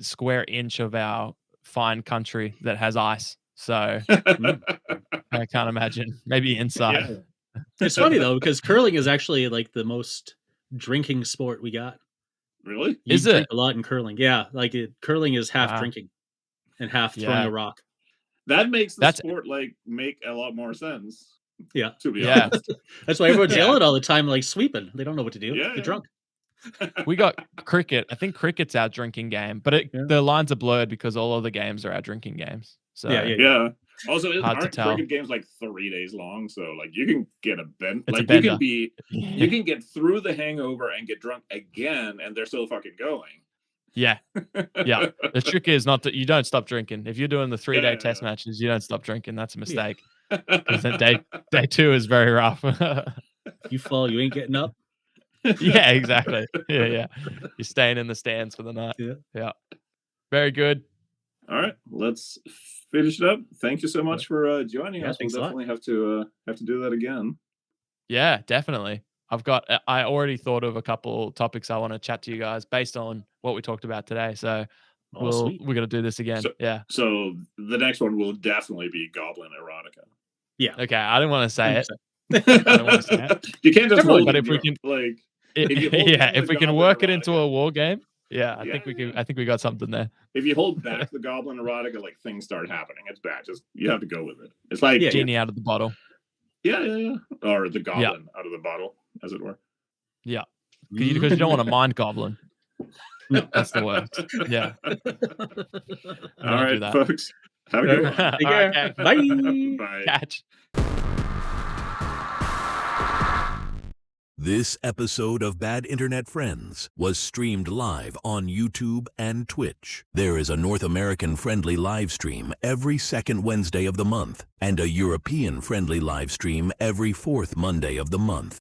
square inch of our fine country that has ice. So I can't imagine. Maybe inside. Yeah. It's funny though, because curling is actually like the most drinking sport we got. Really? Is it a lot in curling? Yeah, like curling is half drinking and half throwing a rock. That makes the sport like make a lot more sense. Yeah. To be honest. That's why everyone's yelling all the time, like sweeping. They don't know what to do. They're drunk. We got cricket. I think cricket's our drinking game, but the lines are blurred because all other games are our drinking games. So yeah. Also, aren't cricket games like 3 days long? So like you can get a bend. Like you can get through the hangover and get drunk again, and they're still fucking going. Yeah. The trick is not that you don't stop drinking. If you're doing the 3-day test matches, you don't stop drinking. That's a mistake. Because then day 2 is very rough. You fall, you ain't getting up. Yeah, exactly. Yeah. You're staying in the stands for the night. Yeah. Very good. All right, let's finish it up. Thank you so much for joining us. We'll definitely have to do that again. Yeah, definitely. I already thought of a couple topics I want to chat to you guys based on what we talked about today. So we're going to do this again. So the next one will definitely be Goblin Erotica. Yeah. Okay. I didn't want to say it. You can't just but if we can if we can work it into a war game, I think we can. I think we got something there. If you hold back the Goblin Erotica, like things start happening. It's bad. Just you have to go with it. It's like genie out of the bottle. Yeah. Or the goblin out of the bottle, as it were. Yeah. Because you don't want a mind goblin. No, that's the worst. Yeah. All right, folks. Have a good one. Take care. Okay. Bye. Bye. Catch. This episode of Bad Internet Friends was streamed live on YouTube and Twitch. There is a North American-friendly live stream every second Wednesday of the month and a European-friendly live stream every fourth Monday of the month.